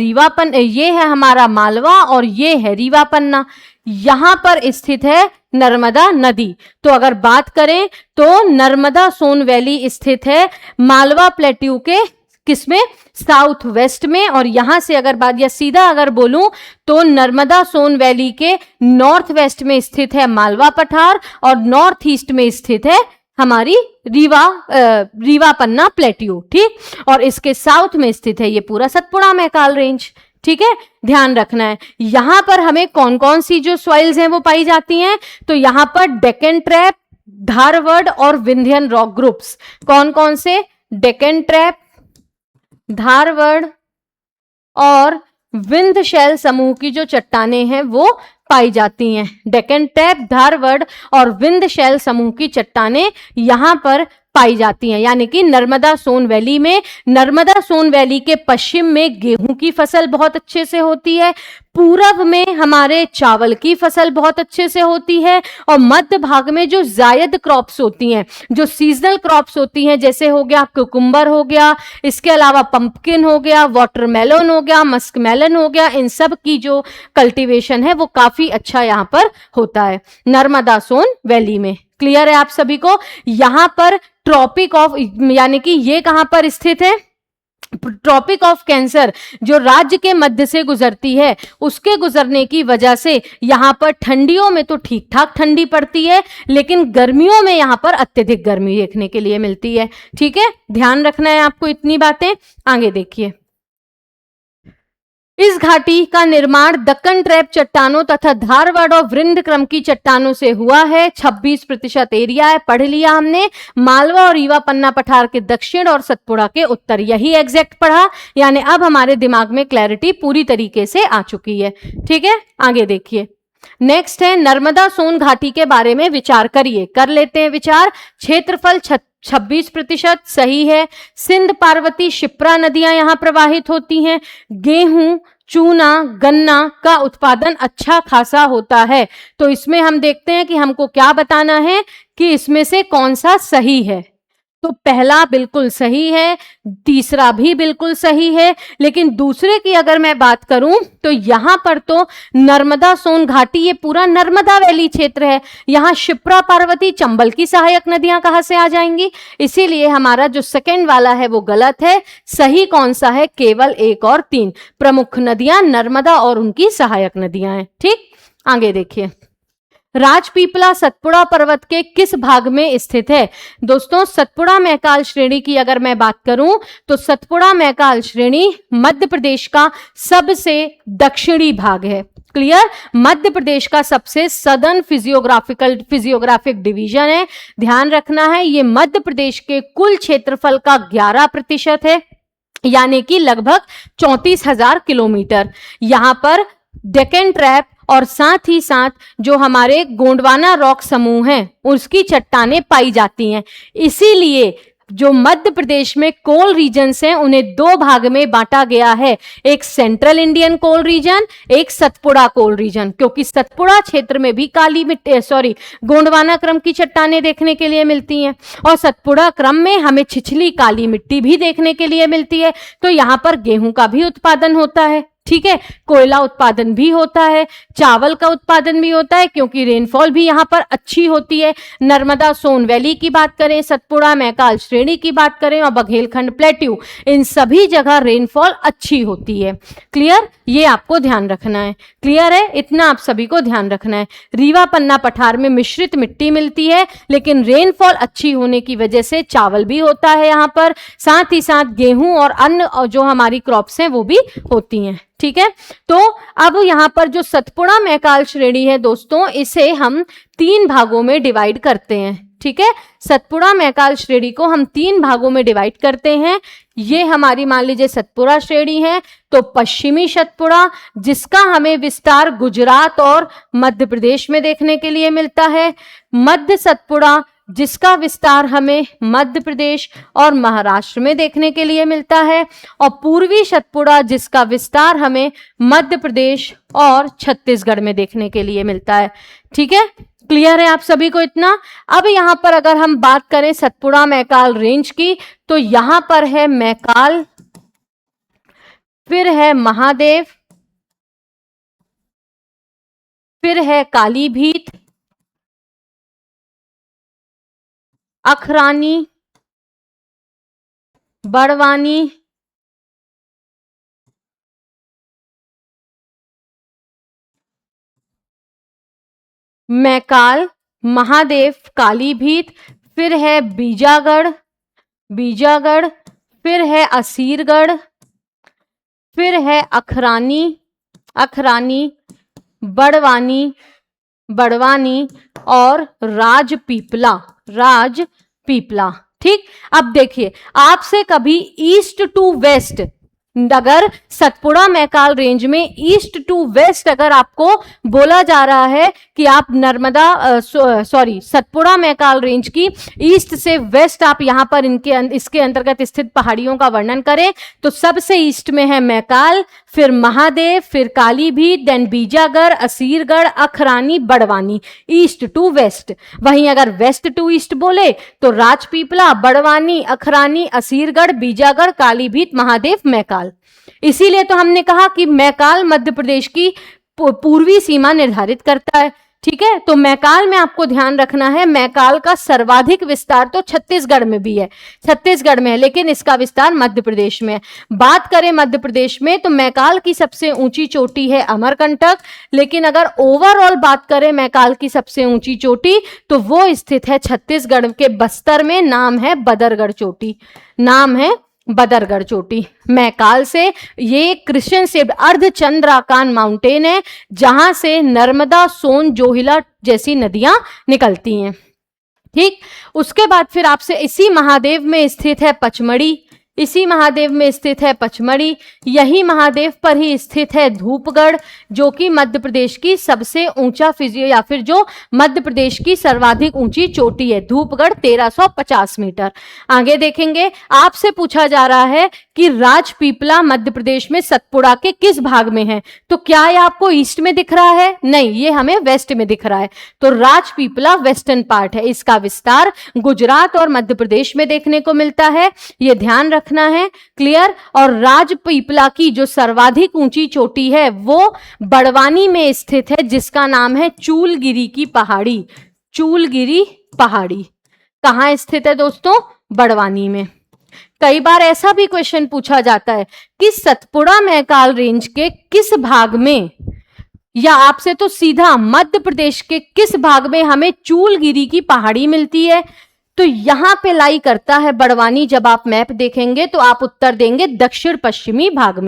ये है हमारा मालवा और ये है रीवा पन्ना। यहां पर स्थित है नर्मदा नदी। तो अगर बात करें तो नर्मदा सोन वैली स्थित है मालवा प्लेट्यू के किसमें, साउथ वेस्ट में। और यहां से अगर बात या सीधा अगर बोलूं तो नर्मदा सोन वैली के नॉर्थ वेस्ट में स्थित है मालवा पठार और नॉर्थ ईस्ट में स्थित है हमारी रीवा पन्ना प्लेट्यू, ठीक। और इसके साउथ में स्थित है ये पूरा सतपुड़ा मैकाल रेंज, ठीक है, ध्यान रखना है। यहां पर हमें कौन कौन सी जो सॉइल्स हैं वो पाई जाती हैं, तो यहां पर डेक्कन ट्रैप, धारवड़ और विंध्यन रॉक ग्रुप्स। कौन कौन से, डेक्कन ट्रैप, धारवड़ और विंध्य शैल समूह की जो चट्टानें हैं वो पाई जाती हैं। डेक्कन ट्रैप, धारवड़ और विंध्य शैल समूह की चट्टानें यहां पर पाई जाती हैं, यानी कि नर्मदा सोन वैली में। नर्मदा सोन वैली के पश्चिम में गेहूं की फसल बहुत अच्छे से होती है, पूरब में हमारे चावल की फसल बहुत अच्छे से होती है और मध्य भाग में जो जायद क्रॉप्स होती हैं, जो सीजनल क्रॉप्स होती हैं, जैसे हो गया कुकुम्बर हो गया, इसके अलावा पंपकिन हो गया, वाटरमेलन हो गया, मस्कमेलन हो गया, इन सब की जो कल्टीवेशन है वो काफी अच्छा यहाँ पर होता है नर्मदा सोन वैली में। क्लियर है आप सभी को। यहां पर ट्रॉपिक ऑफ, यानी कि ये कहां पर स्थित है, ट्रॉपिक ऑफ कैंसर जो राज्य के मध्य से गुजरती है, उसके गुजरने की वजह से यहां पर ठंडियों में तो ठीक ठाक ठंडी पड़ती है, लेकिन गर्मियों में यहां पर अत्यधिक गर्मी देखने के लिए मिलती है, ठीक है, ध्यान रखना है आपको इतनी बातें। आगे देखिए, इस घाटी का निर्माण दक्कन ट्रैप चट्टानों तथा धारवाड़ और वृंद क्रम की चट्टानों से हुआ है। 26% एरिया है, पढ़ लिया हमने। मालवा और रीवा पन्ना पठार के दक्षिण और सतपुड़ा के उत्तर, यही एग्जैक्ट पढ़ा, यानी अब हमारे दिमाग में क्लैरिटी पूरी तरीके से आ चुकी है, ठीक है। आगे देखिए, नेक्स्ट है नर्मदा सोन घाटी के बारे में विचार करिए। कर लेते हैं विचार। क्षेत्रफल 26% सही है। सिंध, पार्वती, शिप्रा नदियां यहां प्रवाहित होती हैं। गेहूं, चूना, गन्ना का उत्पादन अच्छा खासा होता है। तो इसमें हम देखते हैं कि हमको क्या बताना है कि इसमें से कौन सा सही है। तो पहला बिल्कुल सही है, तीसरा भी बिल्कुल सही है, लेकिन दूसरे की अगर मैं बात करूं तो यहां पर तो नर्मदा सोन घाटी, ये पूरा नर्मदा वैली क्षेत्र है, यहां शिप्रा, पार्वती, चंबल की सहायक नदियां कहां से आ जाएंगी, इसीलिए हमारा जो सेकंड वाला है वो गलत है। सही कौन सा है, केवल 1 और 3 प्रमुख नदियां नर्मदा और उनकी सहायक नदियां हैं, ठीक। आगे देखिए, राजपीपला सतपुड़ा पर्वत के किस भाग में स्थित है। दोस्तों, सतपुड़ा मैकाल श्रेणी की अगर मैं बात करूं तो सतपुड़ा मैकाल श्रेणी मध्य प्रदेश का सबसे दक्षिणी भाग है। क्लियर, मध्य प्रदेश का सबसे सदर्न फिजियोग्राफिक डिवीजन है। ध्यान रखना है, ये मध्य प्रदेश के कुल क्षेत्रफल का 11% है, यानी कि लगभग 34,000 किलोमीटर। यहां पर डेक्कन ट्रैप और साथ ही साथ जो हमारे गोंडवाना रॉक समूह हैं उसकी चट्टानें पाई जाती हैं। इसीलिए जो मध्य प्रदेश में कोल रीजन्स हैं उन्हें 2 भाग में बांटा गया है, एक सेंट्रल इंडियन कोल रीजन, एक सतपुड़ा कोल रीजन, क्योंकि सतपुड़ा क्षेत्र में भी काली मिट्टी गोंडवाना क्रम की चट्टानें देखने के लिए मिलती हैं और सतपुड़ा क्रम में हमें छिछली काली मिट्टी भी देखने के लिए मिलती है। तो यहाँ पर गेहूं का भी उत्पादन होता है, ठीक है, कोयला उत्पादन भी होता है, चावल का उत्पादन भी होता है, क्योंकि रेनफॉल भी यहाँ पर अच्छी होती है। नर्मदा सोन वैली की बात करें, सतपुड़ा मैकाल श्रेणी की बात करें और बघेलखंड प्लेट्यू, इन सभी जगह रेनफॉल अच्छी होती है। क्लियर, ये आपको ध्यान रखना है। क्लियर है, इतना आप सभी को ध्यान रखना है। रीवा पन्ना पठार में मिश्रित मिट्टी मिलती है, लेकिन रेनफॉल अच्छी होने की वजह से चावल भी होता है यहाँ पर, साथ ही साथ गेहूं और अन्य जो हमारी क्रॉप्स हैं वो भी होती हैं, ठीक है। तो अब यहां पर जो सतपुड़ा मैकाल श्रेणी है दोस्तों, इसे हम 3 भागों में डिवाइड करते हैं, ठीक। ठीक है। सतपुड़ा मैकाल श्रेणी को हम 3 भागों में डिवाइड करते हैं। ये हमारी मान लीजिए सतपुड़ा श्रेणी है, तो पश्चिमी सतपुड़ा जिसका हमें विस्तार गुजरात और मध्य प्रदेश में देखने के लिए मिलता है, मध्य सतपुड़ा जिसका विस्तार हमें मध्य प्रदेश और महाराष्ट्र में देखने के लिए मिलता है, और पूर्वी सतपुड़ा जिसका विस्तार हमें मध्य प्रदेश और छत्तीसगढ़ में देखने के लिए मिलता है। ठीक है, क्लियर है आप सभी को इतना। अब यहां पर अगर हम बात करें सतपुड़ा मैकाल रेंज की, तो यहां पर है मैकाल, फिर है महादेव, फिर है कालीभीत, अखरानी, बड़वानी, मैकाल, महादेव, कालीभीत, फिर है बीजागढ़, फिर है असीरगढ़, फिर है अखरानी, बड़वानी और राजपीपला। ठीक, अब देखिए आपसे कभी ईस्ट टू वेस्ट, अगर सतपुड़ा मैकाल रेंज में ईस्ट टू वेस्ट अगर आपको बोला जा रहा है कि आप सतपुड़ा मैकाल रेंज की ईस्ट से वेस्ट आप यहां पर इसके अंतर्गत स्थित पहाड़ियों का वर्णन करें, तो सबसे ईस्ट में है मैकाल, फिर महादेव, फिर Kalibhit, then Bijagarh, Asirgarh, Akhrani, Barwani, east to west. वहीं अगर वेस्ट टू ईस्ट बोले तो राजपीपला, बड़वानी, अखरानी, असीरगढ़, बीजागढ़, कालीभीत, महादेव, मैकाल। इसीलिए तो हमने कहा कि मैकाल मध्य प्रदेश की पूर्वी सीमा निर्धारित करता है। ठीक है, तो मैकाल में आपको ध्यान रखना है, मैकाल का सर्वाधिक विस्तार तो छत्तीसगढ़ में भी है, लेकिन इसका विस्तार मध्य प्रदेश में है। बात करें मध्य प्रदेश में तो मैकाल की सबसे ऊंची चोटी है अमरकंटक, लेकिन अगर ओवरऑल बात करें मैकाल की सबसे ऊंची चोटी तो वो स्थित है छत्तीसगढ़ के बस्तर में, नाम है बदरगढ़ चोटी। मैकाल से ये क्रिश्चियन शेप्ड अर्धचंद्राकार माउंटेन है जहां से नर्मदा, सोन, जोहिला जैसी नदियां निकलती हैं। ठीक, उसके बाद फिर आपसे इसी महादेव में स्थित है पचमढ़ी, यही महादेव पर ही स्थित है धूपगढ़, जो कि मध्य प्रदेश की सबसे ऊंचा या फिर जो मध्य प्रदेश की सर्वाधिक ऊंची चोटी है, धूपगढ़ 1350 मीटर। आगे देखेंगे, आपसे पूछा जा रहा है कि राजपीपला मध्य प्रदेश में सतपुड़ा के किस भाग में है, तो क्या ये आपको ईस्ट में दिख रहा है? नहीं, ये हमें वेस्ट में दिख रहा है, तो राजपीपला वेस्टर्न पार्ट है, इसका विस्तार गुजरात और मध्य प्रदेश में देखने को मिलता है, ये ध्यान रखना है। क्लियर। और राजपीपला की जो सर्वाधिक ऊंची चोटी है वो बड़वानी में स्थित है, जिसका नाम है चूलगिरी की पहाड़ी। कहां स्थित है दोस्तों? बड़वानी में। कई बार ऐसा भी क्वेश्चन पूछा जाता है कि सतपुड़ा मैकाल रेंज के किस भाग में, या आपसे तो सीधा मध्य प्रदेश के किस भाग में हमें चूलगिरी की पहाड़ी मिलती है, तो यहां पे लाई करता है बड़वानी। जब आप मैप देखेंगे तो आप उत्तर देंगे दक्षिण पश्चिमी भाग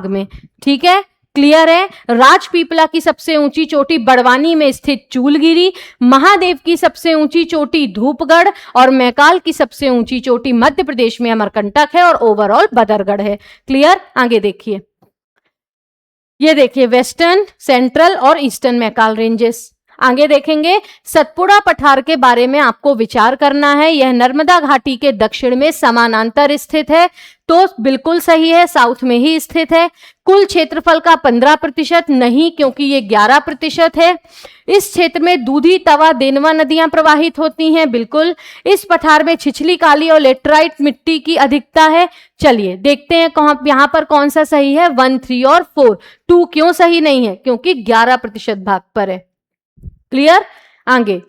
में। ठीक है, क्लियर है। राजपीपला की सबसे ऊंची चोटी बड़वानी में स्थित चूलगिरी, महादेव की सबसे ऊंची चोटी धूपगढ़, और मैकाल की सबसे ऊंची चोटी मध्य प्रदेश में अमरकंटक है, और ओवरऑल बदरगढ़ है। क्लियर। आगे देखिए, ये देखिए वेस्टर्न, सेंट्रल और ईस्टर्न मैकाल रेंजेस। आगे देखेंगे, सतपुड़ा पठार के बारे में आपको विचार करना है। यह नर्मदा घाटी के दक्षिण में समानांतर स्थित है, तो बिल्कुल सही है, साउथ में ही स्थित है। कुल क्षेत्रफल का 15% नहीं, क्योंकि ये 11% है। इस क्षेत्र में दूधी, तवा, देनवा नदियां प्रवाहित होती हैं, बिल्कुल। इस पठार में छिछली, काली और लेटराइट मिट्टी की अधिकता है। चलिए देखते हैं यहां पर कौन सा सही है, 1, 3 और 4। 2 क्यों सही नहीं है? क्योंकि 11% भाग पर है। क्लियर। आगे,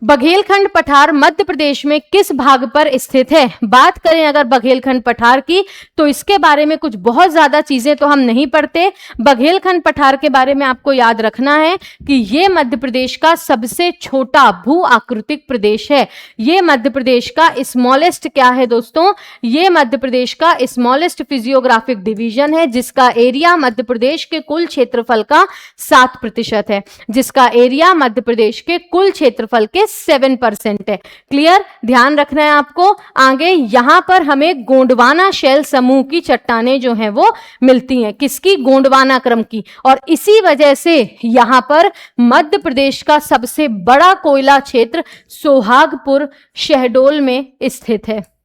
बघेलखंड पठार मध्य प्रदेश में किस भाग पर स्थित है? बात करें अगर बघेलखंड पठार की, तो इसके बारे में कुछ बहुत ज्यादा चीजें तो हम नहीं पढ़ते। बघेलखंड पठार के बारे में आपको याद रखना है कि ये मध्य प्रदेश का सबसे छोटा भू आकृतिक प्रदेश है। ये मध्य प्रदेश का स्मॉलेस्ट क्या है दोस्तों? ये मध्य प्रदेश का स्मॉलेस्ट फिजियोग्राफिक डिवीजन है, जिसका एरिया मध्य प्रदेश के कुल क्षेत्रफल का 7% है, जिसका एरिया मध्य प्रदेश के कुल क्षेत्रफल के 7% है। क्लियर? ध्यान रखना है आपको। आगे यहां पर हमें गोंडवाना शैल समूह की चट्टानें जो हैं वो मिलती हैं। किसकी? गोंडवाना क्रम की। और इसी वजह से यहां पर मध्य प्रदेश का सबसे बड़ा कोयला क्षेत्र सोहागपुर शहडोल में स्थित है।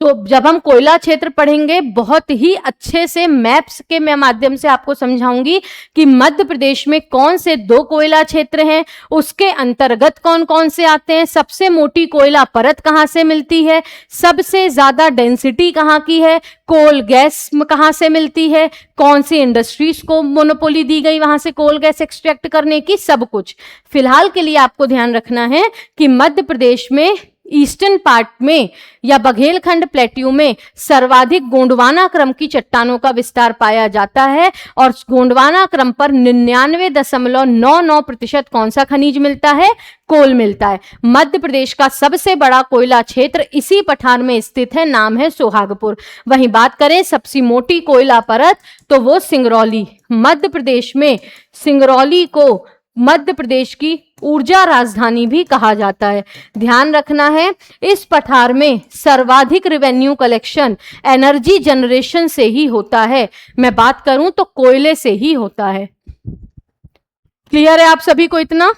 तो जब हम कोयला क्षेत्र पढ़ेंगे, बहुत ही अच्छे से मैप्स के मैं माध्यम से आपको समझाऊंगी कि मध्य प्रदेश में कौन से 2 कोयला क्षेत्र हैं, उसके अंतर्गत कौन कौन से आते हैं, सबसे मोटी कोयला परत कहां से मिलती है, सबसे ज्यादा डेंसिटी कहां की है, कोल गैस कहां से मिलती है, कौन सी इंडस्ट्रीज को मोनोपोली दी गई वहां से कोल गैस एक्सट्रैक्ट करने की, सब कुछ। फिलहाल के लिए आपको ध्यान रखना है कि मध्य प्रदेश में ईस्टर्न पार्ट में या बघेलखंड प्लेट्यू में सर्वाधिक गोंडवाना क्रम की चट्टानों का विस्तार पाया जाता है, और गोंडवाना क्रम पर 99.99% कौन सा खनिज मिलता है? कोल मिलता है। मध्य प्रदेश का सबसे बड़ा कोयला क्षेत्र इसी पठार में स्थित है, नाम है सोहागपुर। वहीं बात करें सबसे मोटी कोयला परत, तो वो सिंगरौली। मध्य प्रदेश में सिंगरौली को मध्य प्रदेश की ऊर्जा राजधानी भी कहा जाता है। ध्यान रखना है, इस पठार में सर्वाधिक रेवेन्यू कलेक्शन एनर्जी जनरेशन से ही होता है। मैं बात करूं तो कोयले से ही होता है। क्लियर है आप सभी को इतना?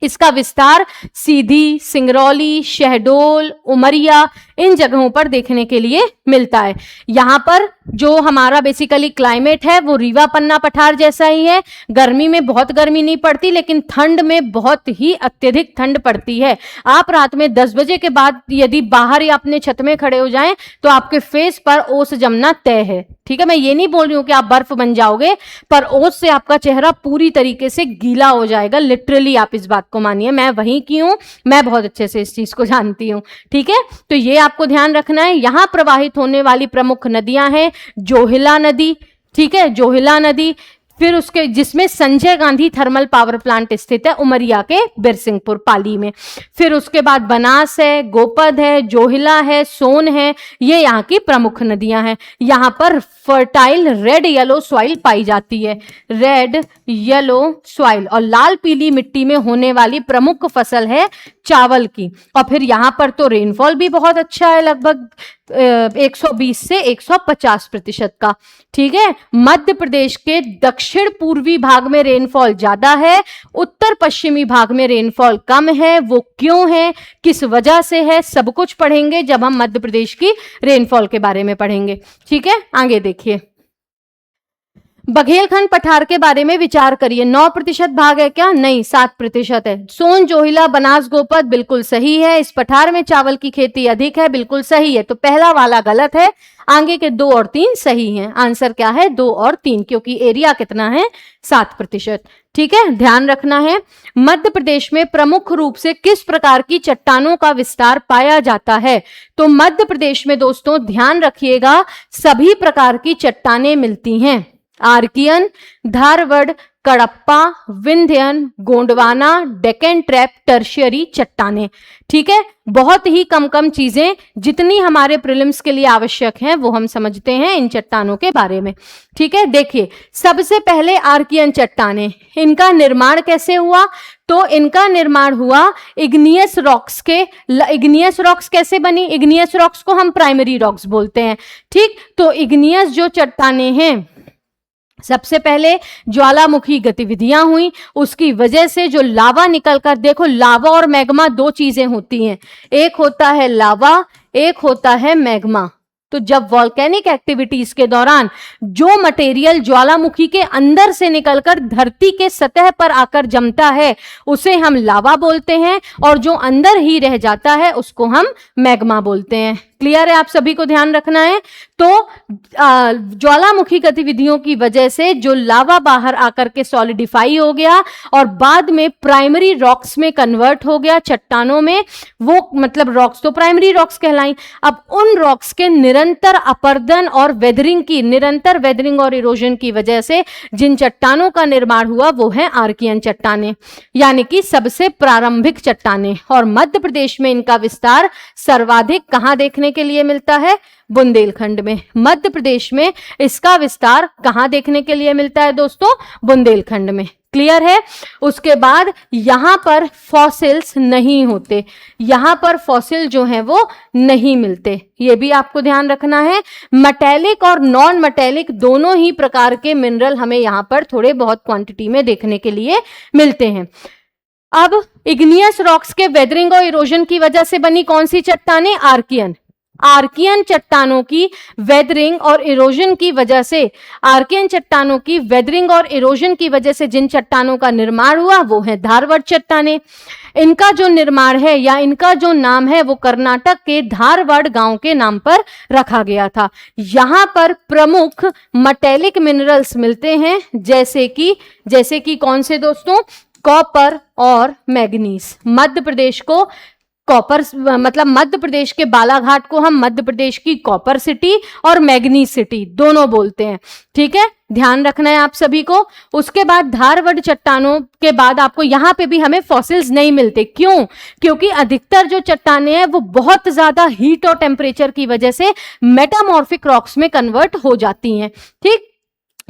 इसका विस्तार सीधी, सिंगरौली, शहडोल, उमरिया इन जगहों पर देखने के लिए मिलता है। यहां पर जो हमारा बेसिकली क्लाइमेट है वो रीवा पन्ना पठार जैसा ही है। गर्मी में बहुत गर्मी नहीं पड़ती, लेकिन ठंड में बहुत ही अत्यधिक ठंड पड़ती है। आप रात में 10 बजे के बाद यदि बाहर या अपने छत में खड़े हो जाएं तो आपके फेस पर ओस जमना तय है। ठीक है, मैं ये नहीं बोल रही हूं कि आप बर्फ बन जाओगे, पर ओस से आपका चेहरा पूरी तरीके से गीला हो जाएगा। लिटरली आप इस बात को मानिए, मैं वहीं की हूं, मैं बहुत अच्छे से इस चीज को जानती हूं। ठीक है, तो ये आपको ध्यान रखना है। यहां प्रवाहित होने वाली प्रमुख नदियां हैं जोहिला नदी, ठीक है, जोहिला नदी, फिर उसके जिसमें Sanjay Gandhi thermal power plant स्थित है उमरिया के बिरसिंहपुर पाली में। फिर उसके बाद बनास है, गोपद है, जोहिला है, सोन है, ये यहाँ की प्रमुख नदियां हैं। यहाँ पर फर्टाइल रेड येलो सॉइल पाई जाती है, रेड येलो सॉइल, और लाल पीली मिट्टी में होने वाली प्रमुख फसल है चावल की। और फिर यहाँ पर तो रेनफॉल भी बहुत अच्छा है, लगभग 120 से 150% का। ठीक है, मध्य प्रदेश के दक्षिण पूर्वी भाग में रेनफॉल ज्यादा है, उत्तर पश्चिमी भाग में रेनफॉल कम है। वो क्यों है, किस वजह से है, सब कुछ पढ़ेंगे जब हम मध्य प्रदेश की रेनफॉल के बारे में पढ़ेंगे। ठीक है, आगे देखिए, बघेलखंड पठार के बारे में विचार करिए। 9% भाग है क्या? नहीं, 7% है। सोन, जोहिला, बनास, गोपद बिल्कुल सही है। इस पठार में चावल की खेती अधिक है, बिल्कुल सही है। तो पहला वाला गलत है, आगे के 2 और 3 सही हैं। आंसर क्या है? 2 और 3, क्योंकि एरिया कितना है? 7%। ठीक है, ध्यान रखना है। मध्य प्रदेश में प्रमुख रूप से किस प्रकार की चट्टानों का विस्तार पाया जाता है? तो मध्य प्रदेश में दोस्तों ध्यान रखिएगा, सभी प्रकार की चट्टानें मिलती हैं। Archaean, Dharwar, Cuddapah, Vindhyan, Gondwana, Deccan trap, tertiary चट्टानें। ठीक है, बहुत ही कम कम चीजें जितनी हमारे प्रीलिम्स के लिए आवश्यक हैं वो हम समझते हैं इन चट्टानों के बारे में। ठीक है, देखिए सबसे पहले आर्कियन चट्टानें, इनका निर्माण कैसे हुआ? तो इनका निर्माण हुआ इग्नियस रॉक्स के। इग्नियस रॉक्स कैसे बनी? इग्नियस रॉक्स को हम प्राइमरी रॉक्स बोलते हैं। ठीक, तो इग्नियस जो चट्टानें हैं, सबसे पहले ज्वालामुखी गतिविधियां हुई, उसकी वजह से जो लावा निकलकर, देखो लावा और मैग्मा 2 चीजें होती हैं, एक होता है लावा, एक होता है मैग्मा। तो जब वॉल्केनिक एक्टिविटीज के दौरान जो मटेरियल ज्वालामुखी के अंदर से निकलकर धरती के सतह पर आकर जमता है उसे हम लावा बोलते हैं, और जो अंदर ही रह जाता है उसको हम मैग्मा बोलते हैं। क्लियर है? आप सभी को ध्यान रखना है। तो ज्वालामुखी गतिविधियों की वजह से जो लावा बाहर आकर के सॉलिडिफाई हो गया और बाद में प्राइमरी रॉक्स में कन्वर्ट हो गया, चट्टानों में, वो मतलब रॉक्स तो प्राइमरी रॉक्स कहलाई। अब उन रॉक्स के निरंतर अपरदन और वेदरिंग की, निरंतर वेदरिंग और इरोजन की वजह से जिन चट्टानों का निर्माण हुआ वो है आर्कियन चट्टानें, यानी कि सबसे प्रारंभिक चट्टानें। और मध्य प्रदेश में इनका विस्तार सर्वाधिक कहां देखने के लिए मिलता है? बुंदेलखंड में। मध्य प्रदेश में इसका विस्तार कहां देखने के लिए मिलता है दोस्तों? बुंदेलखंड में। क्लियर है? उसके बाद यहां पर फॉसिल्स नहीं होते, यहां पर फॉसिल जो हैं वो नहीं मिलते, ये भी आपको ध्यान रखना है। मेटेलिक और नॉन मेटेलिक दोनों ही प्रकार के मिनरल हमें यहां पर थोड़े बहुत क्वांटिटी में देखने के लिए मिलते हैं। अब इग्नियस रॉक्स के वेदरिंग और इरोजन की वजह से बनी कौन सी चट्टानें? आर्कियन। आर्कियन चट्टानों की वेदरिंग और इरोजन की वजह से, आर्कियन चट्टानों की वेदरिंग और इरोजन की वजह से जिन चट्टानों का निर्माण हुआ वो है धारवड़ चट्टानें। इनका जो निर्माण है या इनका जो नाम है वो कर्नाटक के धारवाड़ गांव के नाम पर रखा गया था। यहां पर प्रमुख मेटेलिक मिनरल्स मिलते हैं, जैसे कि कौन से दोस्तों? कॉपर और मैग्नीज। मध्य प्रदेश को कॉपर, मतलब मध्य प्रदेश के बालाघाट को हम मध्य प्रदेश की कॉपर सिटी और मैग्नीज सिटी दोनों बोलते हैं। ठीक है, ध्यान रखना है आप सभी को। उसके बाद धारवड़ चट्टानों के बाद आपको यहां पे भी हमें फॉसिल्स नहीं मिलते। क्यों? क्योंकि अधिकतर जो चट्टानें हैं वो बहुत ज्यादा हीट और टेम्परेचर की वजह से मेटामॉर्फिक रॉक्स में कन्वर्ट हो जाती हैं। ठीक,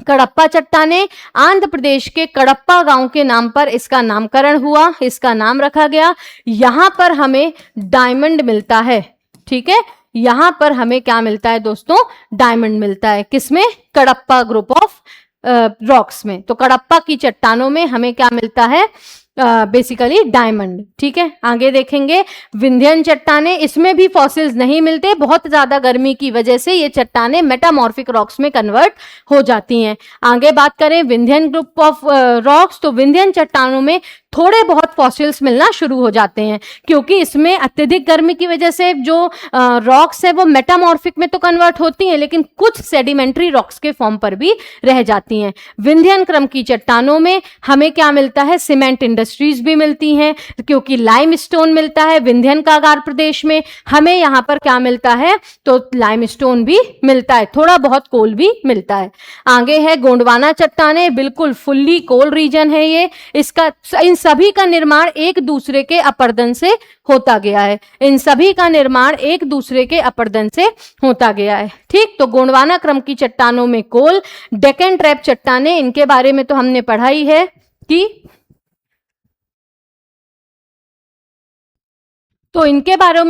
कडप्पा चट्टानें, आंध्र प्रदेश के कडप्पा गांव के नाम पर इसका नामकरण हुआ, इसका नाम रखा गया। यहां पर हमें डायमंड मिलता है। ठीक है, यहां पर हमें क्या मिलता है दोस्तों? डायमंड मिलता है। किसमें? कडप्पा ग्रुप ऑफ रॉक्स में। तो कडप्पा की चट्टानों में हमें क्या मिलता है? Basically diamond. ठीक है, आगे देखेंगे विंध्यन चट्टानें, इसमें भी फॉसिल्स नहीं मिलते, बहुत ज्यादा गर्मी की वजह से ये चट्टानें मेटामॉर्फिक रॉक्स में कन्वर्ट हो जाती हैं। आगे बात करें विंध्यन ग्रुप ऑफ रॉक्स, तो विंध्यन चट्टानों में थोड़े बहुत फॉसिल्स मिलना शुरू हो जाते हैं, क्योंकि इसमें अत्यधिक गर्मी की वजह से जो रॉक्स है वो मेटामॉर्फिक में तो कन्वर्ट होती हैं, लेकिन कुछ सेडिमेंट्री रॉक्स के फॉर्म पर भी रह जाती हैं। विंध्यन क्रम की चट्टानों में हमें क्या मिलता है? सीमेंट इंडस्ट्रीज भी मिलती हैं, क्योंकि लाइमस्टोन मिलता है विंध्यन कागार प्रदेश में। हमें यहाँ पर क्या मिलता है? तो लाइमस्टोन भी मिलता है, थोड़ा बहुत कोल भी मिलता है। आगे है गोंडवाना चट्टानें, बिल्कुल फुल्ली कोल रीजन है ये। इसका इन सभी का निर्माण एक दूसरे के अपरदन से होता गया है, इन सभी का निर्माण एक दूसरे के अपरदन से होता गया है। ठीक, तो गोंडवाना क्रम की चट्टानों में कोल, डेक्कन ट्रैप चट्टानें, इनके बारे में तो हमने पढ़ाई है कि तो इनके बारे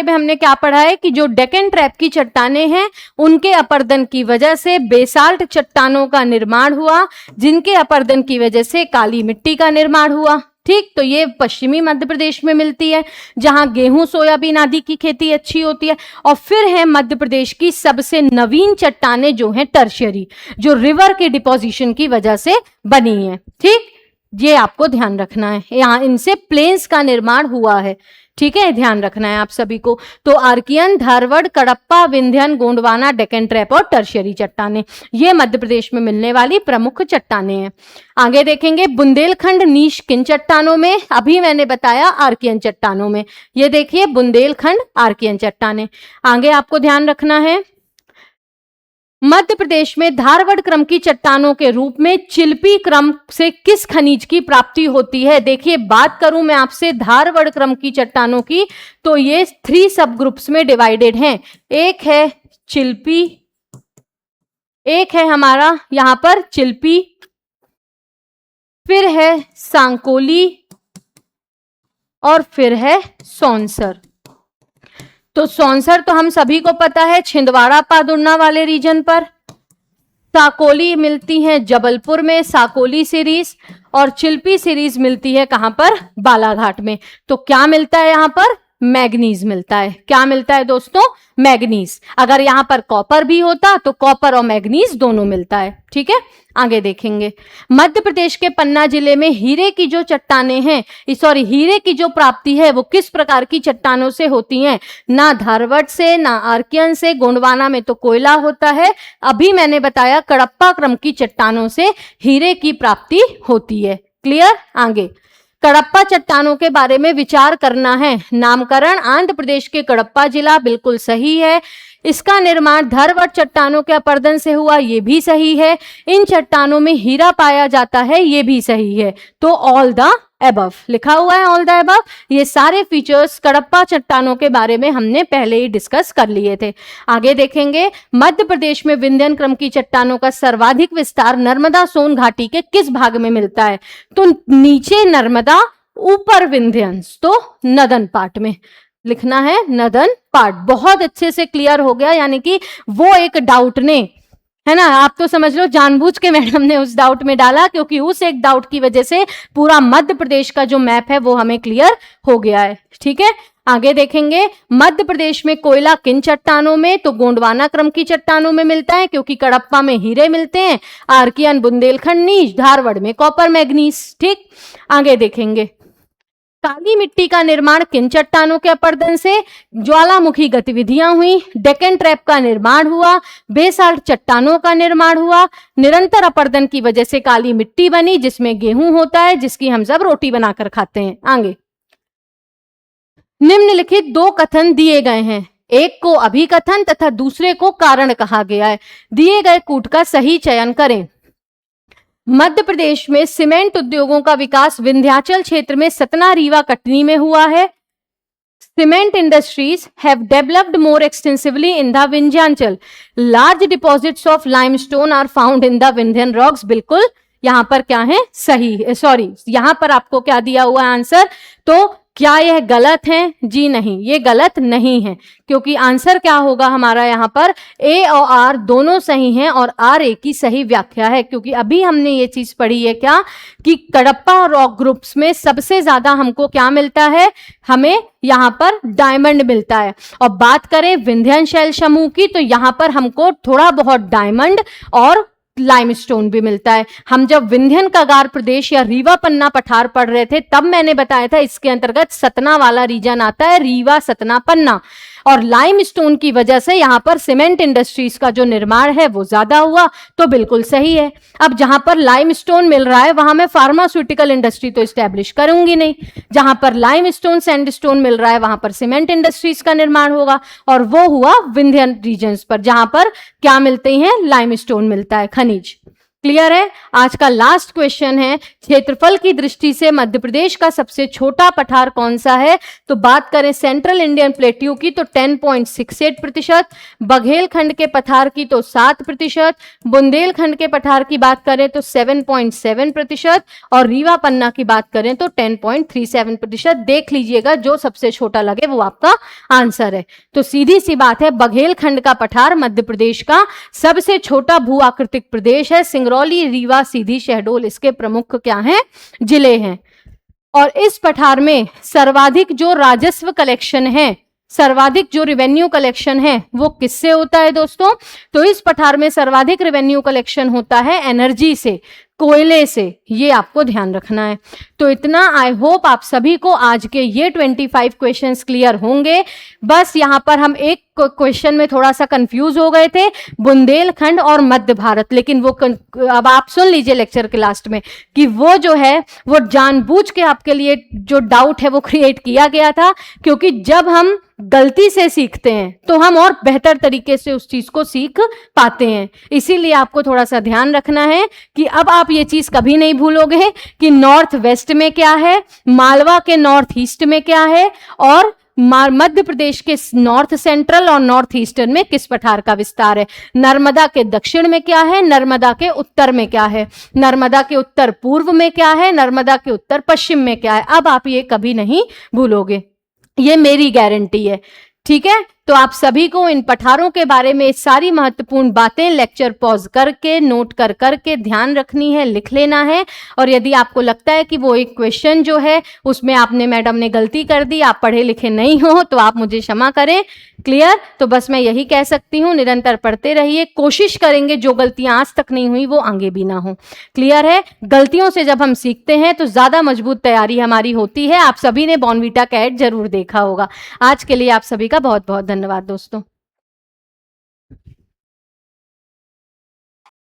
में हमने क्या पढ़ा है कि जो डेक्कन ट्रैप की चट्टानें हैं उनके अपरदन की वजह से बेसाल्ट चट्टानों का निर्माण हुआ, जिनके अपरदन की वजह से काली मिट्टी का निर्माण हुआ। ठीक, तो ये पश्चिमी मध्य प्रदेश में मिलती है, जहां गेहूं, सोयाबीन आदि की खेती अच्छी होती है। और फिर है मध्य प्रदेश की सबसे नवीन चट्टानें जो हैं टर्शियरी, जो रिवर के डिपोजिशन की वजह से बनी है। ठीक, ये आपको ध्यान रखना है, यहाँ इनसे प्लेन्स का निर्माण हुआ है। ठीक है, ध्यान रखना है आप सभी को। तो आर्कियन, धारवड़, कडप्पा, विंध्यन, गोंडवाना, डेक्कन ट्रैप और टर्शियरी चट्टानें, ये मध्य प्रदेश में मिलने वाली प्रमुख चट्टानें हैं। आगे देखेंगे बुंदेलखंड नीश किन चट्टानों में? अभी मैंने बताया आर्कियन चट्टानों में। ये देखिए बुंदेलखंड आर्कियन चट्टानें। आगे आपको ध्यान रखना है मध्य प्रदेश में धारवड़ क्रम की चट्टानों के रूप में चिल्पी क्रम से किस खनिज की प्राप्ति होती है? देखिए, बात करूं मैं आपसे धारवड़ क्रम की चट्टानों की, तो ये 3 सब ग्रुप्स में डिवाइडेड हैं। एक है चिल्पी, एक है हमारा यहां पर चिल्पी, फिर है सांकोली और फिर है सौंसर। तो सौंसर तो हम सभी को पता है छिंदवाड़ा पादुर्णा वाले रीजन पर, साकोली मिलती है जबलपुर में, साकोली सीरीज, और चिल्पी सीरीज मिलती है कहां पर? बालाघाट में। तो क्या मिलता है यहां पर? मैग्नीज मिलता है। क्या मिलता है दोस्तों? मैग्नीज। अगर यहां पर कॉपर भी होता तो कॉपर और मैग्नीज दोनों मिलता है। ठीक है, आगे देखेंगे। मध्य प्रदेश के पन्ना जिले में हीरे की जो चट्टानें हैं, हीरे की जो प्राप्ति है वो किस प्रकार की चट्टानों से होती हैं? ना धारवट से, ना आर्कियन से, गोंडवाना में तो कोयला होता है। अभी मैंने बताया कडप्पा क्रम की चट्टानों से हीरे की प्राप्ति होती है। क्लियर? आगे कडप्पा चट्टानों के बारे में विचार करना है। नामकरण आंध्र प्रदेश के कडप्पा जिला, बिल्कुल सही है। इसका निर्माण धारवट चट्टानों के अपरदन से हुआ, ये भी सही है। इन चट्टानों में हीरा पाया जाता है, ये भी सही है। तो ऑल द एबव लिखा हुआ है, ऑल द एबव। ये सारे फीचर्स कडप्पा चट्टानों के बारे में हमने पहले ही डिस्कस कर लिए थे। आगे देखेंगे, मध्य प्रदेश में विंध्यन क्रम की चट्टानों का सर्वाधिक विस्तार नर्मदा सोन घाटी के किस भाग में मिलता है? तो नीचे नर्मदा, ऊपर विंध्यंस, तो नदन पार्ट में लिखना है, नदन पार्ट। बहुत अच्छे से क्लियर हो गया, यानी कि वो एक डाउट ने, है ना, आप तो समझ लो जानबूझ के मैडम ने उस डाउट में डाला, क्योंकि उस एक डाउट की वजह से पूरा मध्य प्रदेश का जो मैप है वो हमें क्लियर हो गया है। ठीक है, आगे देखेंगे, मध्य प्रदेश में कोयला किन चट्टानों में? तो गोंडवाना क्रम की चट्टानों में मिलता है, क्योंकि कडप्पा में हीरे मिलते हैं, आर्कियन बुंदेलखंड नीच, धारवड़ में कॉपर मैग्नीज। ठीक, आगे देखेंगे, काली मिट्टी का निर्माण किन चट्टानों के अपरदन से? ज्वालामुखी गतिविधियां हुई, डेक्कन ट्रैप का निर्माण हुआ, बेसाल्ट चट्टानों का निर्माण हुआ, निरंतर अपरदन की वजह से काली मिट्टी बनी जिसमें गेहूं होता है, जिसकी हम सब रोटी बनाकर खाते हैं। आगे निम्नलिखित दो कथन दिए गए हैं, एक को अभिकथन तथा दूसरे को कारण कहा गया है। दिए गए कूट का सही चयन करें। मध्य प्रदेश में सीमेंट उद्योगों का विकास विंध्याचल क्षेत्र में सतना, रीवा, कटनी में हुआ है। Cement industries have developed more extensively in the Vindhyanchal. Large deposits of limestone are found in the Vindhyan rocks. बिल्कुल यहाँ पर क्या है? सही, यहाँ पर आपको क्या दिया हुआ है आंसर? तो क्या यह गलत है? जी नहीं, ये गलत नहीं है, क्योंकि आंसर क्या होगा हमारा यहाँ पर? ए और आर दोनों सही हैं और आर ए की सही व्याख्या है, क्योंकि अभी हमने ये चीज पढ़ी है क्या कि कडप्पा रॉक ग्रुप्स में सबसे ज्यादा हमको क्या मिलता है? हमें यहाँ पर डायमंड मिलता है। और बात करें विंध्यन शैल समूह की, तो यहाँ पर हमको थोड़ा बहुत डायमंड और लाइमस्टोन भी मिलता है। हम जब विंध्यन कगार प्रदेश या रीवा पन्ना पठार पढ़ रहे थे तब मैंने बताया था इसके अंतर्गत सतना वाला रीजन आता है, रीवा, सतना, पन्ना। और लाइमस्टोन की वजह से यहाँ पर सीमेंट इंडस्ट्रीज का जो निर्माण है वो ज्यादा हुआ, तो बिल्कुल सही है। अब जहां पर लाइमस्टोन मिल रहा है वहां मैं फार्मास्यूटिकल इंडस्ट्री तो स्टैब्लिश करूंगी नहीं, जहां पर लाइमस्टोन, सैंडस्टोन मिल रहा है वहां पर सीमेंट इंडस्ट्रीज का निर्माण होगा, और वो हुआ विंध्यन रीजन्स पर, जहां पर क्या मिलते हैं? लाइमस्टोन मिलता है, खनिज। क्लियर है? आज का लास्ट क्वेश्चन है, क्षेत्रफल की दृष्टि से मध्य प्रदेश का सबसे छोटा पठार कौन सा है? तो बात करें सेंट्रल इंडियन प्लेट्यू की तो 10.68%, बघेलखंड के पठार की तो 7%, बुंदेलखंड के पठार की बात करें तो 7.7%, और रीवा पन्ना की बात करें तो 10.37%। देख लीजिएगा, जो सबसे छोटा लगे वो आपका आंसर है। तो सीधी सी बात है, बघेलखंड का पठार मध्य प्रदेश का सबसे छोटा भू आकृतिक प्रदेश है। सिंगरौली, रीवा, सीधी, शहडोल इसके प्रमुख क्या हैं? जिले हैं। और इस पठार में सर्वाधिक जो राजस्व कलेक्शन है, सर्वाधिक जो रेवेन्यू कलेक्शन है वो किससे होता है दोस्तों? तो इस पठार में सर्वाधिक रेवेन्यू कलेक्शन होता है एनर्जी से, कोयले से। ये आपको ध्यान रखना है। तो इतना, आई होप आप सभी को आज के ये 25 क्वेश्चंस क्लियर होंगे। बस यहाँ पर हम एक क्वेश्चन में थोड़ा सा कंफ्यूज हो गए थे, बुंदेलखंड और मध्य भारत, लेकिन वो अब आप सुन लीजिए लेक्चर के लास्ट में कि वो जो है वो जानबूझ के आपके लिए जो डाउट है वो क्रिएट किया गया था, क्योंकि जब हम गलती से सीखते हैं तो हम और बेहतर तरीके से उस चीज को सीख पाते हैं। इसीलिए आपको थोड़ा सा ध्यान रखना है कि अब आप ये चीज कभी नहीं भूलोगे कि नॉर्थ वेस्ट में क्या है, मालवा के नॉर्थ ईस्ट में क्या है, और मध्य प्रदेश के नॉर्थ सेंट्रल और नॉर्थ ईस्टर्न में किस पठार का विस्तार है, नर्मदा के दक्षिण में क्या है, नर्मदा के उत्तर में क्या है, नर्मदा के उत्तर पूर्व में क्या है, नर्मदा के उत्तर पश्चिम में क्या है। अब आप ये कभी नहीं भूलोगे, ये मेरी गारंटी है। ठीक है, तो आप सभी को इन पठारों के बारे में सारी महत्वपूर्ण बातें लेक्चर पॉज करके नोट कर करके ध्यान रखनी है, लिख लेना है। और यदि आपको लगता है कि वो एक क्वेश्चन जो है उसमें आपने मैडम ने गलती कर दी, आप पढ़े लिखे नहीं हो, तो आप मुझे क्षमा करें। क्लियर? तो बस मैं यही कह सकती हूँ, निरंतर पढ़ते रहिए, कोशिश करेंगे जो गलतियां आज तक नहीं हुई वो आगे भी ना हो। क्लियर है? गलतियों से जब हम सीखते हैं तो ज्यादा मजबूत तैयारी हमारी होती है। आप सभी ने बॉर्नवीटा का ऐड जरूर देखा होगा। आज के लिए आप सभी का बहुत बहुत धन्यवाद दोस्तों।